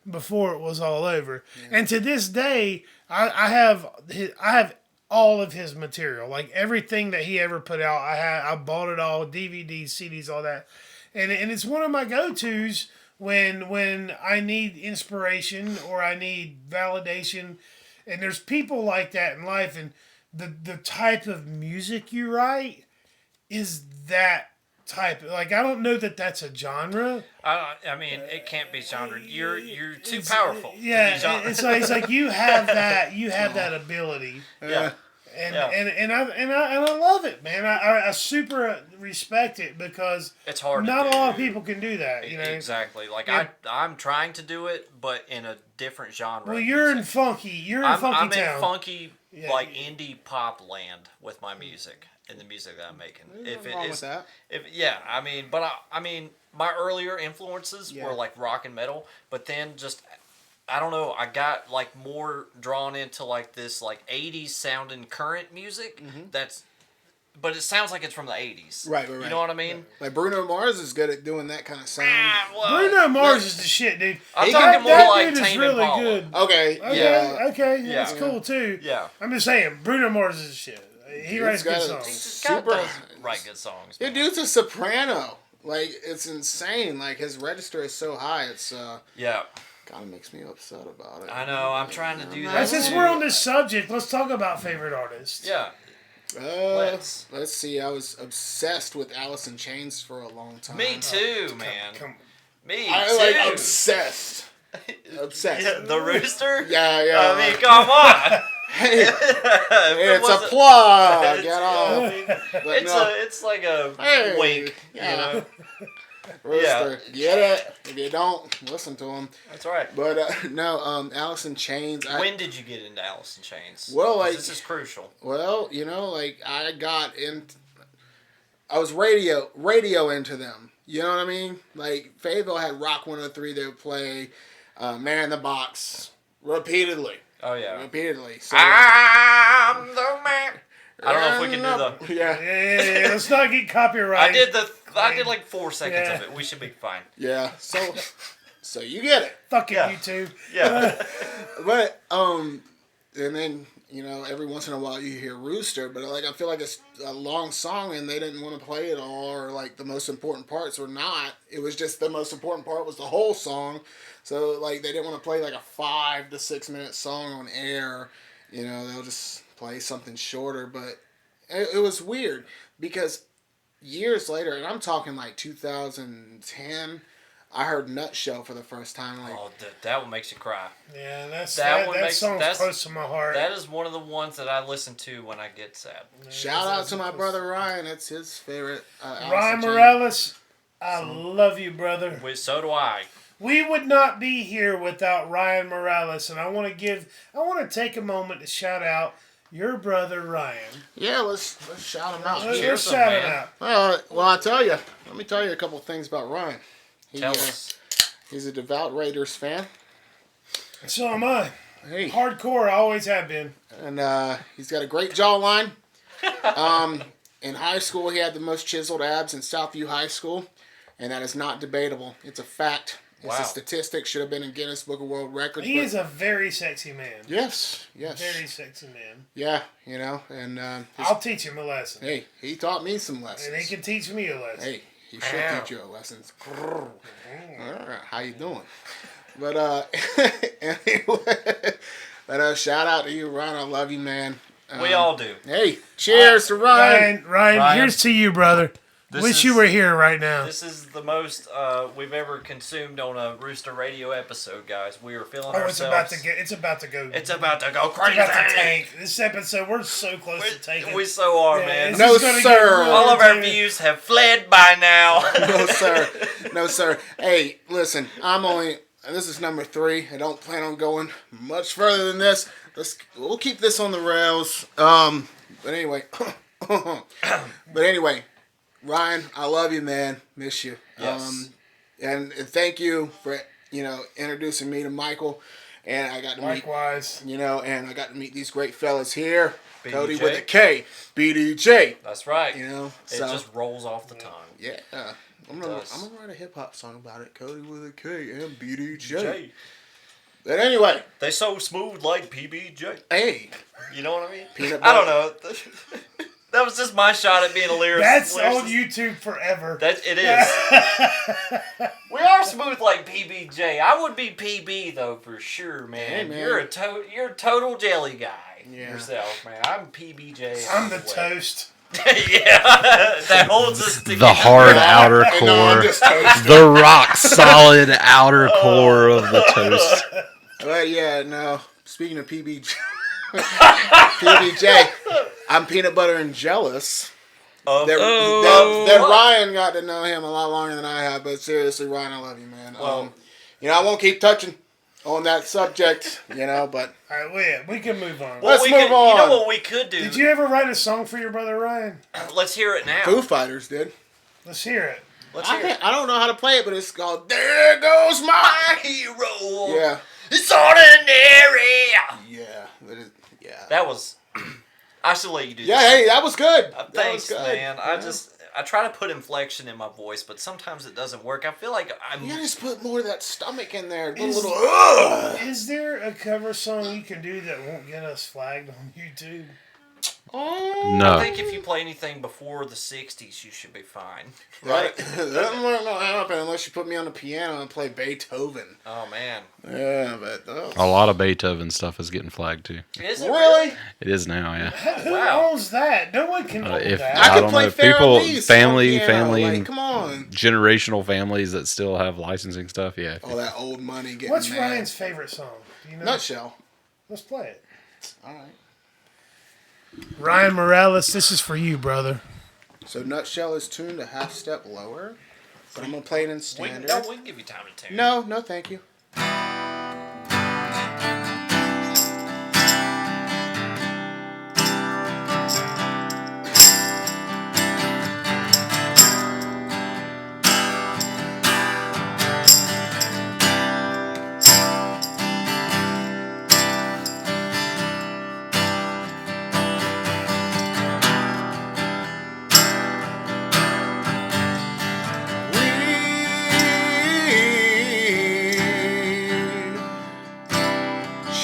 before it was all over. Yeah. And to this day, I have all of his material, like everything that he ever put out. I bought it all, DVDs, CDs, all that, and it's one of my go-tos when I need inspiration or I need validation. And there's people like that in life, and the type of music you write is that type. Like, I don't know that that's a genre. I mean, it can't be genre. You're too powerful. Yeah, to be genre. It's like you have that ability. Yeah. And I love it, man. I super respect it because it's hard. Not a lot of people can do that, you know. Exactly. Like I'm trying to do it, but in a different genre. Well, you're in funky. You're in funky I'm town. in funky, like indie pop land with my music and the music that I'm making. There's nothing wrong with that. I mean, my earlier influences were like rock and metal, but then just. I don't know. I got like more drawn into like this like 80s sounding current music. But it sounds like it's from the 80s. Right. You know what I mean? Yeah. Like Bruno Mars is good at doing that kind of sound. Bruno Mars is the shit, dude. I'm talking more like Tame really Impala. Good. Okay. That's cool too. Yeah. I'm just saying, Bruno Mars is the shit. He writes good songs. He does write good songs. Man. Dude's a soprano. Like, it's insane. Like, his register is so high. It's kind of makes me upset about it. I know. I'm trying to do that. Since we're on this subject, let's talk about favorite artists. Yeah. Let's see. I was obsessed with Alice in Chains for a long time. Me too, man. Me too. Like obsessed. Obsessed. Yeah, the rooster? Yeah. I mean, come on. Hey, it's a plug. Get off. It's like a wink. Yeah. You know? Rooster, get it? If you don't, listen to him. That's right. But no, Alice in Chains. When did you get into Alice in Chains? Well, like this is crucial. Well, you know, like I was radio into them. You know what I mean? Like Fayetteville had Rock 103. They would play Man in the Box repeatedly. Oh yeah, repeatedly. So, I'm the man. I don't know if we can do the. Yeah. Let's not get copyrighted. I did like 4 seconds of it. We should be fine. Yeah. So you get it. Fuck it, YouTube. Yeah. But and then you know every once in a while you hear Rooster, but like I feel like it's a long song and they didn't want to play it all, or like the most important parts were not. It was just the most important part was the whole song. So like they didn't want to play like a 5 to 6 minute song on air. You know, they'll just play something shorter. But it was weird because years later, and I'm talking like 2010, I heard Nutshell for the first time. Like, that one makes you cry. Yeah, that song's close to my heart. That is one of the ones that I listen to when I get sad. Shout out to my brother Ryan. It's his favorite. Ryan Morales, I love you, brother. So do I. We would not be here without Ryan Morales, and I want to take a moment to shout out your brother Ryan. Yeah, let's shout him out. Let's shout him out. Well, I'll tell you. Let me tell you a couple things about Ryan. Tell us. He's a devout Raiders fan. So am I. Hey. Hardcore, I always have been. And he's got a great jawline. In high school, he had the most chiseled abs in Southview High School, and that is not debatable. It's a fact. It's a statistic. Should have been in Guinness Book of World Records. He is a very sexy man. Yes. Very sexy man. Yeah, you know, and I'll teach him a lesson. Hey, he taught me some lessons. And he can teach me a lesson. Hey, he should teach you a lesson. How you doing? But anyway, shout out to you, Ryan. I love you, man. We all do. Hey, cheers to Ryan. Ryan, here's to you, brother. Wish you were here right now. This is the most we've ever consumed on a Rooster Radio episode, guys. We are feeling ourselves. It's about to go. It's about to go crazy. It's about to tank. This episode, we're so close to tanking. We so are, man. No, sir. All of our views have fled by now. No, sir. No, sir. Hey, listen. This is number 3. I don't plan on going much further than this. We'll keep this on the rails. But anyway. Ryan, I love you, man. Miss you. Yes. And thank you for introducing me to Michael And I got to Likewise. meet, and I got to meet these great fellas here. BDJ. Cody with a K, BDJ. That's right. It just rolls off the tongue. Yeah. I'm gonna write a hip hop song about it. Cody with a K and BDJ. But anyway, they so smooth like PBJ. Hey, you know what I mean? Peanut I don't butter. know. That was just my shot at being a lyricist. That's on YouTube forever. It is. We are smooth like PBJ. I would be PB though for sure, man. Hey, man. You're a total jelly guy yourself, man. I'm PBJ. I'm the toast. Yeah, that holds us together. The hard outer core, the rock solid outer core of the toast. But yeah, no. Speaking of PBJ, I'm peanut butter and jealous. That Ryan got to know him a lot longer than I have, but seriously, Ryan, I love you, man. Well, I won't keep touching on that subject, but all right, we can move on. Let's move on. You know what we could do? Did you ever write a song for your brother Ryan? Let's hear it now. Foo Fighters did. Let's hear it. I don't know how to play it, but it's called "There Goes My Hero." Yeah. It's ordinary. Yeah. That was. I should let you do. Yeah, hey, that was good. Thanks, was good. man. I try to put inflection in my voice, but sometimes it doesn't work. I feel like I'm. You gotta just put more of that stomach in there. Is there a cover song you can do that won't get us flagged on YouTube? No. I think if you play anything before the 60s, you should be fine. Right? That might not happen unless you put me on the piano and play Beethoven. Oh, man. Yeah, but... A lot of Beethoven stuff is getting flagged, too. Is it really? It is now, yeah. Who Wow. owns that? No one can own that. I don't can play know. People, Farrah family, like, come on. generational families that still have licensing stuff, yeah. All that old money getting What's mad. Ryan's favorite song? Do you know? Nutshell. Let's play it. All right. Ryan Morales, this is for you, brother. So Nutshell is tuned a half step lower, but I'm gonna play it in standard. We can give you time to tune. No, thank you.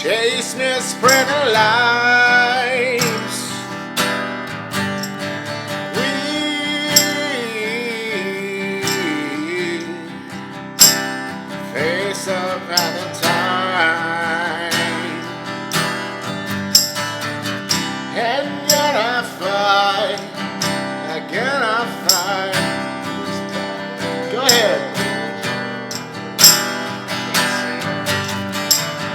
Chase missprinted lives. We face up at the time, and yet I fight. Again I fight. Go ahead.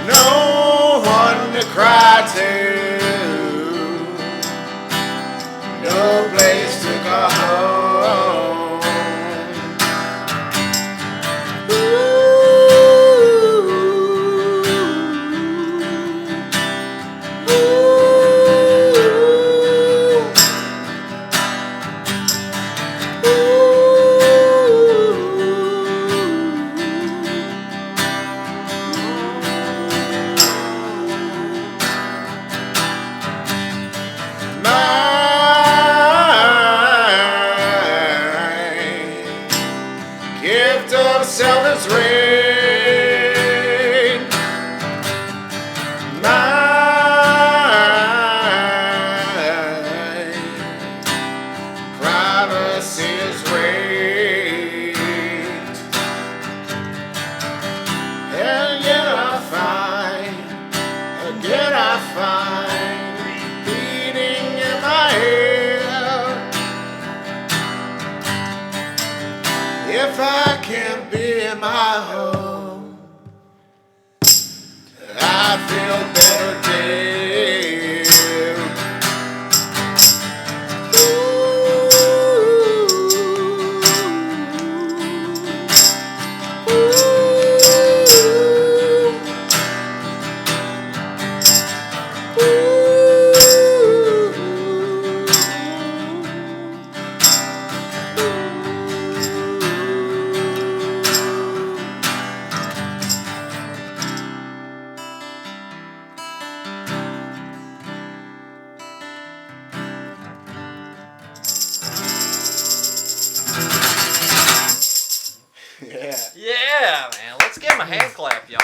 No one to cry to, no place to go home. a hand clap, y'all.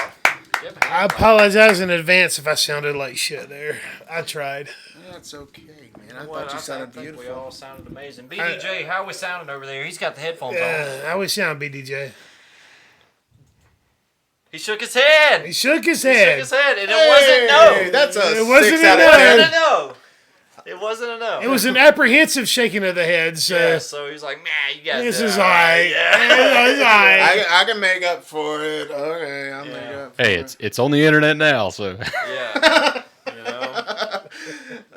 Give him a I hand clap. apologize in advance if I sounded like shit there. I tried. That's okay, man. I Well, thought you sounded think beautiful. we all sounded amazing. BDJ, how are we sounding over there? He's got the headphones on. I wish sound BDJ. He shook his head. He shook his He shook head. his head, and it wasn't no. That's a It wasn't 6 out a of no. 10. No. It wasn't a no. It was an apprehensive shaking of the head. So Yeah, so he was like, man, you guys this did is all alright. Yeah. It's alright. I can make up for it. Okay, I'll make up for Hey, it. it's on the internet now, so Yeah. You know?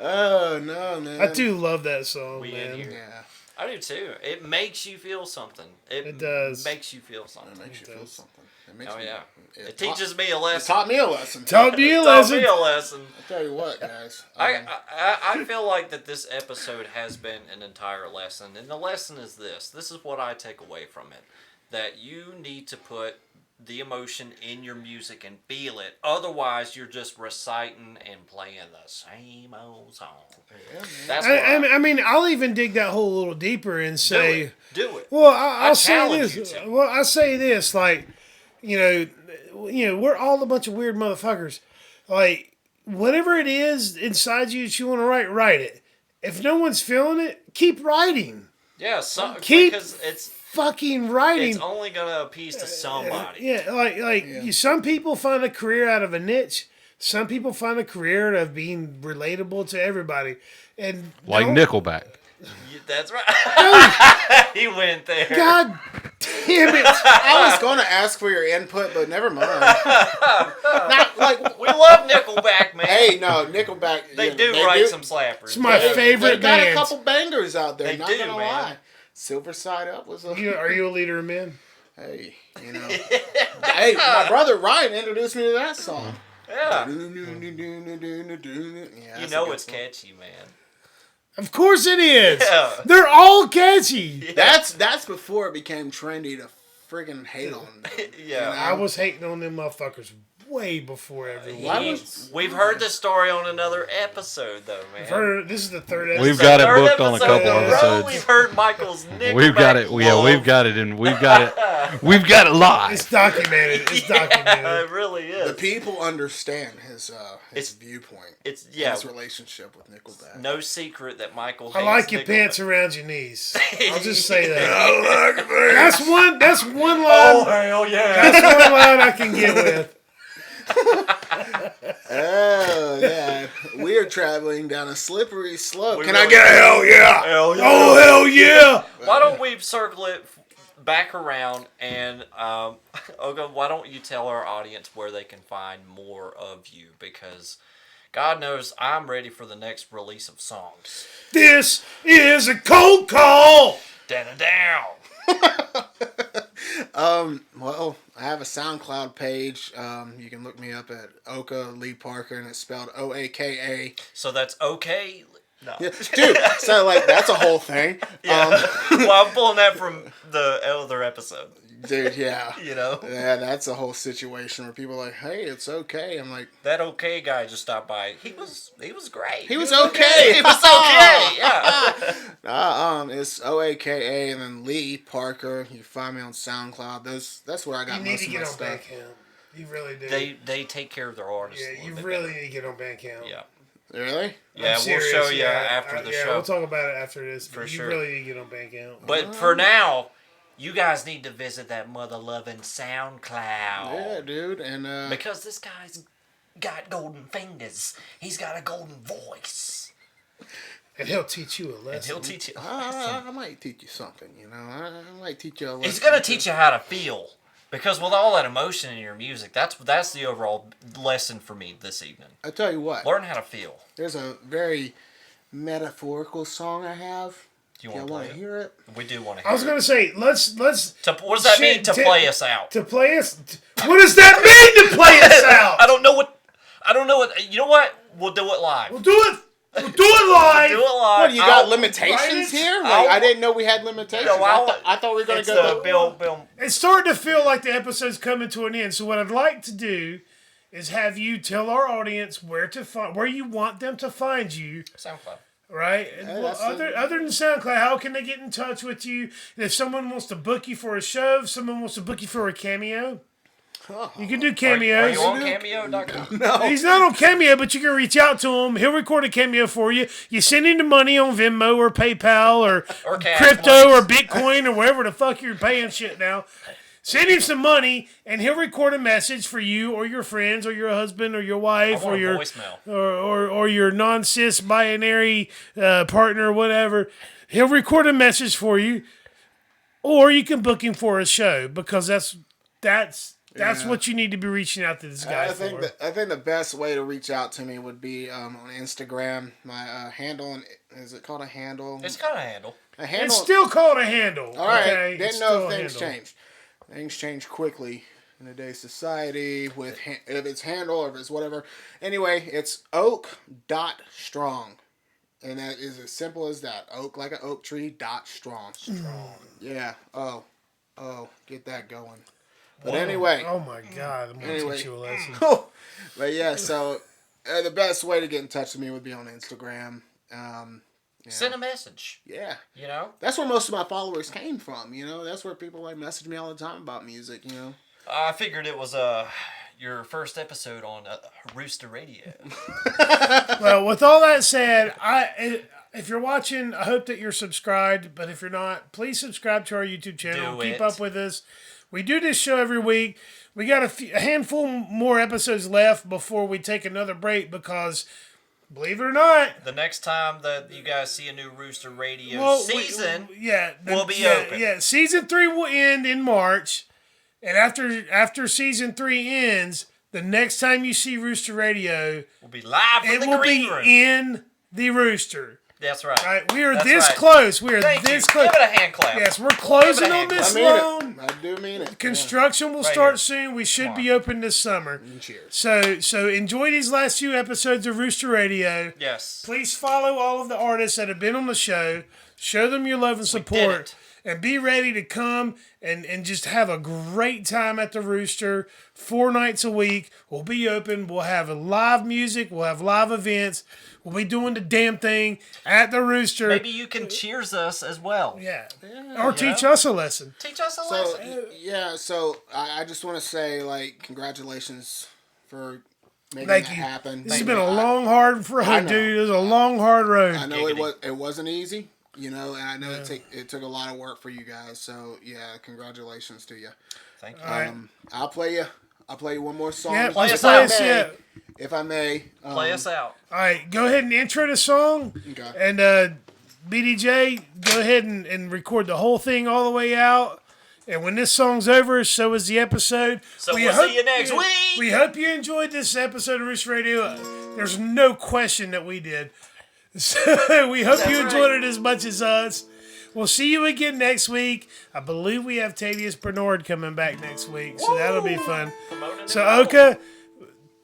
Oh, no, man. I do love that song, We in man. here. Yeah, I do too. It makes you feel something. It does. Makes you feel something. it makes you feel something. It makes Oh, me, yeah. It, It teaches me a lesson. taught me a lesson. Taught me a It taught lesson. me a lesson. I'll tell you what, guys. I feel like that this episode has been an entire lesson, and the lesson is this. This is what I take away from it: that you need to put the emotion in your music and feel it. Otherwise, you're just reciting and playing the same old song. That's what I mean, I'll even dig that hole a little deeper and say, do it. well, I'll say challenge this. you to. Well, I say this, like, you know, we're all a bunch of weird motherfuckers. Like, whatever it is inside you that you want to write it. If no one's feeling it, keep writing. Yeah, Keep because it's fucking writing. it's only gonna appease to somebody. Yeah, some people find a career out of a niche. Some people find a career out of being relatable to everybody. And like don't- Nickelback. That's right. He went there. God damn it. I was going to ask for your input, but never mind. Not like, We love Nickelback, man. hey, no, Nickelback. They you know, do write some slappers. It's my They favorite got band. a couple bangers out there. They not do, gonna man. lie. Silver Side Up was a. Are you a leader of men? Hey, you know. Hey, my brother Ryan introduced me to that song. Yeah. Yeah, You that's a know good it's song. catchy, man. Of course it is. Yeah. They're all catchy. That's before it became trendy to friggin' hate on them. Yeah. I was hating on them motherfuckers way before everyone. Why We've heard this story on another episode, though, man. This is the third episode. We've got it Third booked on a couple episode in a row, episodes. We've heard Michael's Nickelback. We've got it. Yeah, love. we've got it, and we've got it. We've got it It's live. documented. It's documented. Yeah, it really is. The people understand his It's- viewpoint. It's His relationship with Nickelback. no secret that Michael hates I like your Nickelback. pants around your knees. I'll just say that. That's one line. hell yeah! That's one line I can get with. Oh yeah, we are traveling down a slippery slope. We Can really I get a hell yeah? Hell yeah. Oh hell yeah! Why don't we circle it back around and Oga, why don't you tell our audience where they can find more of you? Because God knows I'm ready for the next release of songs. This is a cold call. Down. Well, I have a SoundCloud page. You can look me up at Oaka Lee Parker, and it's spelled Oaka. So that's okay. No. Yeah, dude. So like that's a whole thing. Yeah. Well, I'm pulling that from the other episode. Dude, yeah. You know, Yeah, that's a whole situation where people are like, hey, it's okay. I'm like, that okay guy just stopped by. He was great. he was okay. He was okay. Yeah. It's Oaka and then Lee Parker. You can find me on SoundCloud. That's where I got You need most to of my get on stuff. Bandcamp. You really do. They take care of their artists. Yeah, a you little bit really better. need to get on Bandcamp. Yeah. Really? Yeah, I'm we'll serious, show you yeah. after the Yeah, show. we'll talk about it after this. For you sure. really need to get on Bandcamp. But for now, you guys need to visit that mother-loving SoundCloud. Yeah, dude. And Because this guy's got golden fingers. He's got a golden voice. And he'll teach you a lesson. And he'll teach you. I might teach you something. You know, I might teach you a lesson. He's going to teach you how to feel. Because with all that emotion in your music, that's the overall lesson for me this evening. I tell you what. Learn how to feel. There's a very metaphorical song I have. Do you Y'all want want to to play it? hear it? We do want to hear I was gonna say, let's What does that mean, to Shit, play us out? to play us. What does that mean to play us out? I don't know what... You know what? We'll do it live. We'll do it. We'll do it live. Do it live. What, you got I'll- limitations Right? here? Like, I'll- I didn't know we had limitations. No, I thought we were going It's to go... Bill. It's starting to feel like the episode's coming to an end. So what I'd like to do is have you tell our audience where you want them to find you. SoundCloud. Right? And that's other than SoundCloud, how can they get in touch with you? If someone wants to book you for a show, if someone wants to book you for a cameo, You can do Are you cameos. on Cameo.com? No. He's not on Cameo, but you can reach out to him. He'll record a cameo for you. You send him the money on Venmo or PayPal or Cash crypto Money. or Bitcoin or wherever the fuck you're paying shit now. Send him some money, and he'll record a message for you or your friends or your husband or your wife I want or a your voicemail. or your non-cis binary partner or whatever. He'll record a message for you, or you can book him for a show because that's Yeah. what you need to be reaching out to this guy I think for. I think the best way to reach out to me would be on Instagram. My handle, is it called a handle? It's got a handle. A handle. It's still called a handle. All right. Okay? It's Didn't still know a if things handle. changed. Things change quickly in today's society with if it's handle or if it's whatever. Anyway, it's oak.strong. And that is as simple as that. Oak like an oak tree, dot strong. Yeah. Oh, get that going. But anyway. Oh my God! I'm gonna Anyway. teach you a lesson. But yeah, so the best way to get in touch with me would be on Instagram. Send a message. Yeah. You know? That's where most of my followers came from, you know? That's where people like message me all the time about music, you know? I figured it was your first episode on Rooster Radio. Well, with all that said, if you're watching, I hope that you're subscribed. But if you're not, please subscribe to our YouTube channel. Do Keep it. up with us. We do this show every week. We got a handful more episodes left before we take another break because, believe it or not, The next time that you guys see a new Rooster Radio season, will be open. Yeah, season 3 will end in March, and after season 3 ends, the next time you see Rooster Radio, we'll be live from it the will green be room. in the Rooster. That's right. Right, we are That's this right. close. We are Thank this you. close. Give it a hand clap. Yes, we're closing Give it a on hand this I mean loan. it. I do mean it. Construction will Right start here. soon. We should Come be open this summer. Yeah. Cheers. So enjoy these last few episodes of Rooster Radio. Yes. Please follow all of the artists that have been on the show. Show them your love and support. And be ready to come and just have a great time at the Rooster. 4 nights a week. We'll be open. We'll have live music. We'll have live events. We'll be doing the damn thing at the Rooster. Maybe you can cheers us as well. Yeah. Or teach us a lesson. Teach us a So, lesson. yeah, so I just want to say, like, congratulations for making Thank that you. happen. This has been a long, hard I road, know. dude. It was a long, hard road. I know Giggity. it wasn't easy, you know, and I know it took a lot of work for you guys. So, yeah, congratulations to you. Thank you. All right. I'll play you one more song. Yeah, Play let's us out, us, yeah. If I may. Play us out. All right, go ahead and intro the song. Okay. And BDJ, go ahead and record the whole thing all the way out. And when this song's over, so is the episode. So we'll see you next week. We hope you enjoyed this episode of Rooster Radio. There's no question that we did. So we hope you enjoyed it as much as us. We'll see you again next week. I believe we have Tavius Bernard coming back next week, so that'll be fun. So Oka,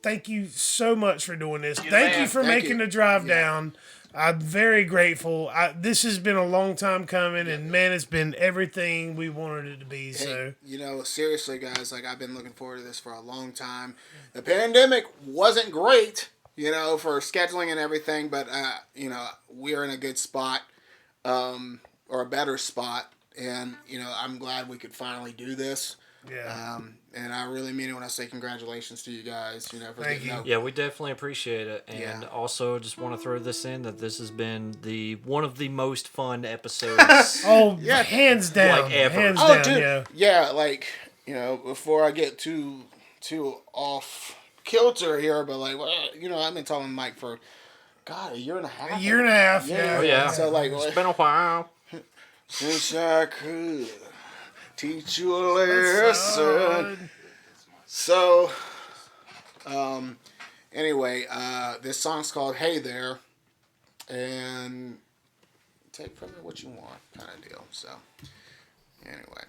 thank you so much for doing this. Thank you for Thank making you. the drive down. I'm very grateful. This has been a long time coming, and man, it's been everything we wanted it to be. So Hey, you know, seriously, guys, like, I've been looking forward to this for a long time. The pandemic wasn't great, you know, for scheduling and everything, but, you know, we're in a good spot, or a better spot, and, you know, I'm glad we could finally do this. yeah, And I really mean it when I say congratulations to you guys, you know, for Thank getting you. out. Yeah, we definitely appreciate it, and Yeah. also just want to throw this in that this has been one of the most fun episodes. oh Yeah. hands down, Like ever. hands Oh, down, dude, yeah. like, you know, before I get too off kilter here, but like, well, you know, I've been telling Mike for, God, a year and a half. A year and a half, yeah. Oh, yeah. So like, It's been a while. since I could teach you a lesson. So, anyway, this song's called "Hey There," and take from it what you want, kind of deal. So, anyway.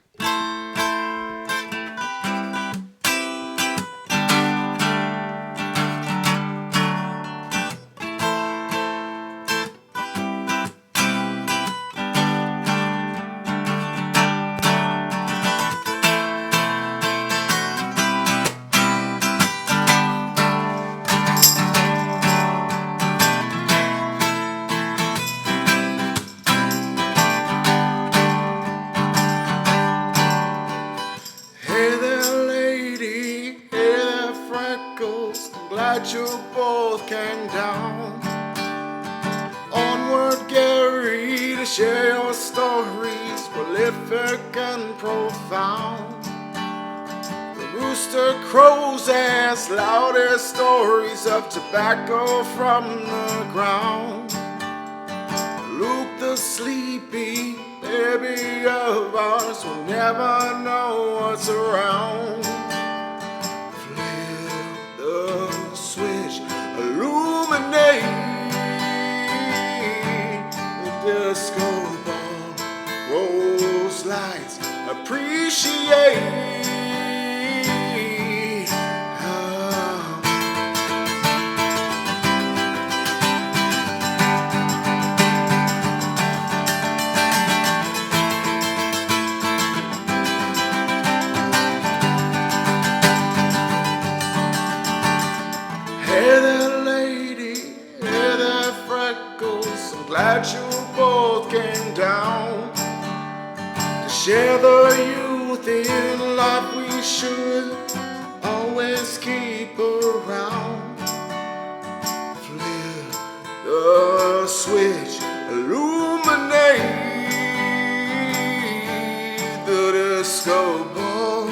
glad you both came down. Onward, Gary, to share your stories, prolific and profound. The rooster crows as loud as stories of tobacco from the ground. Luke the sleepy baby of ours will never know what's around. Flip the switch, illuminate. Disco ball, rose lights, appreciate. Hey there, lady, hey there, freckles. I'm glad you both came down to share the youth in life we should always keep around. Flip the switch, illuminate the disco ball,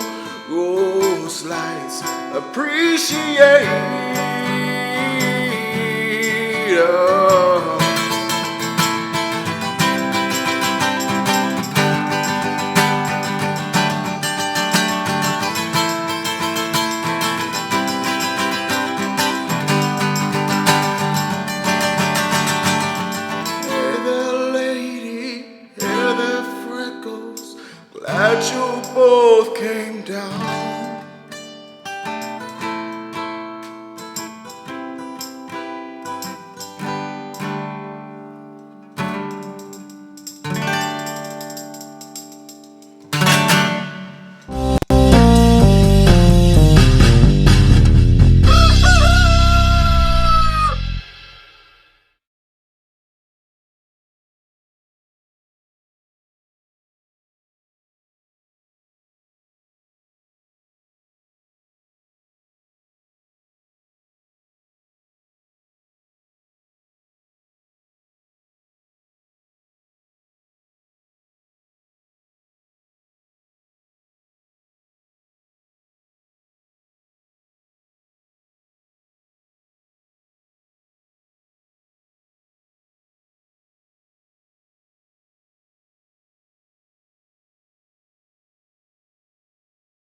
ghost lights, appreciate. Glad you both came down.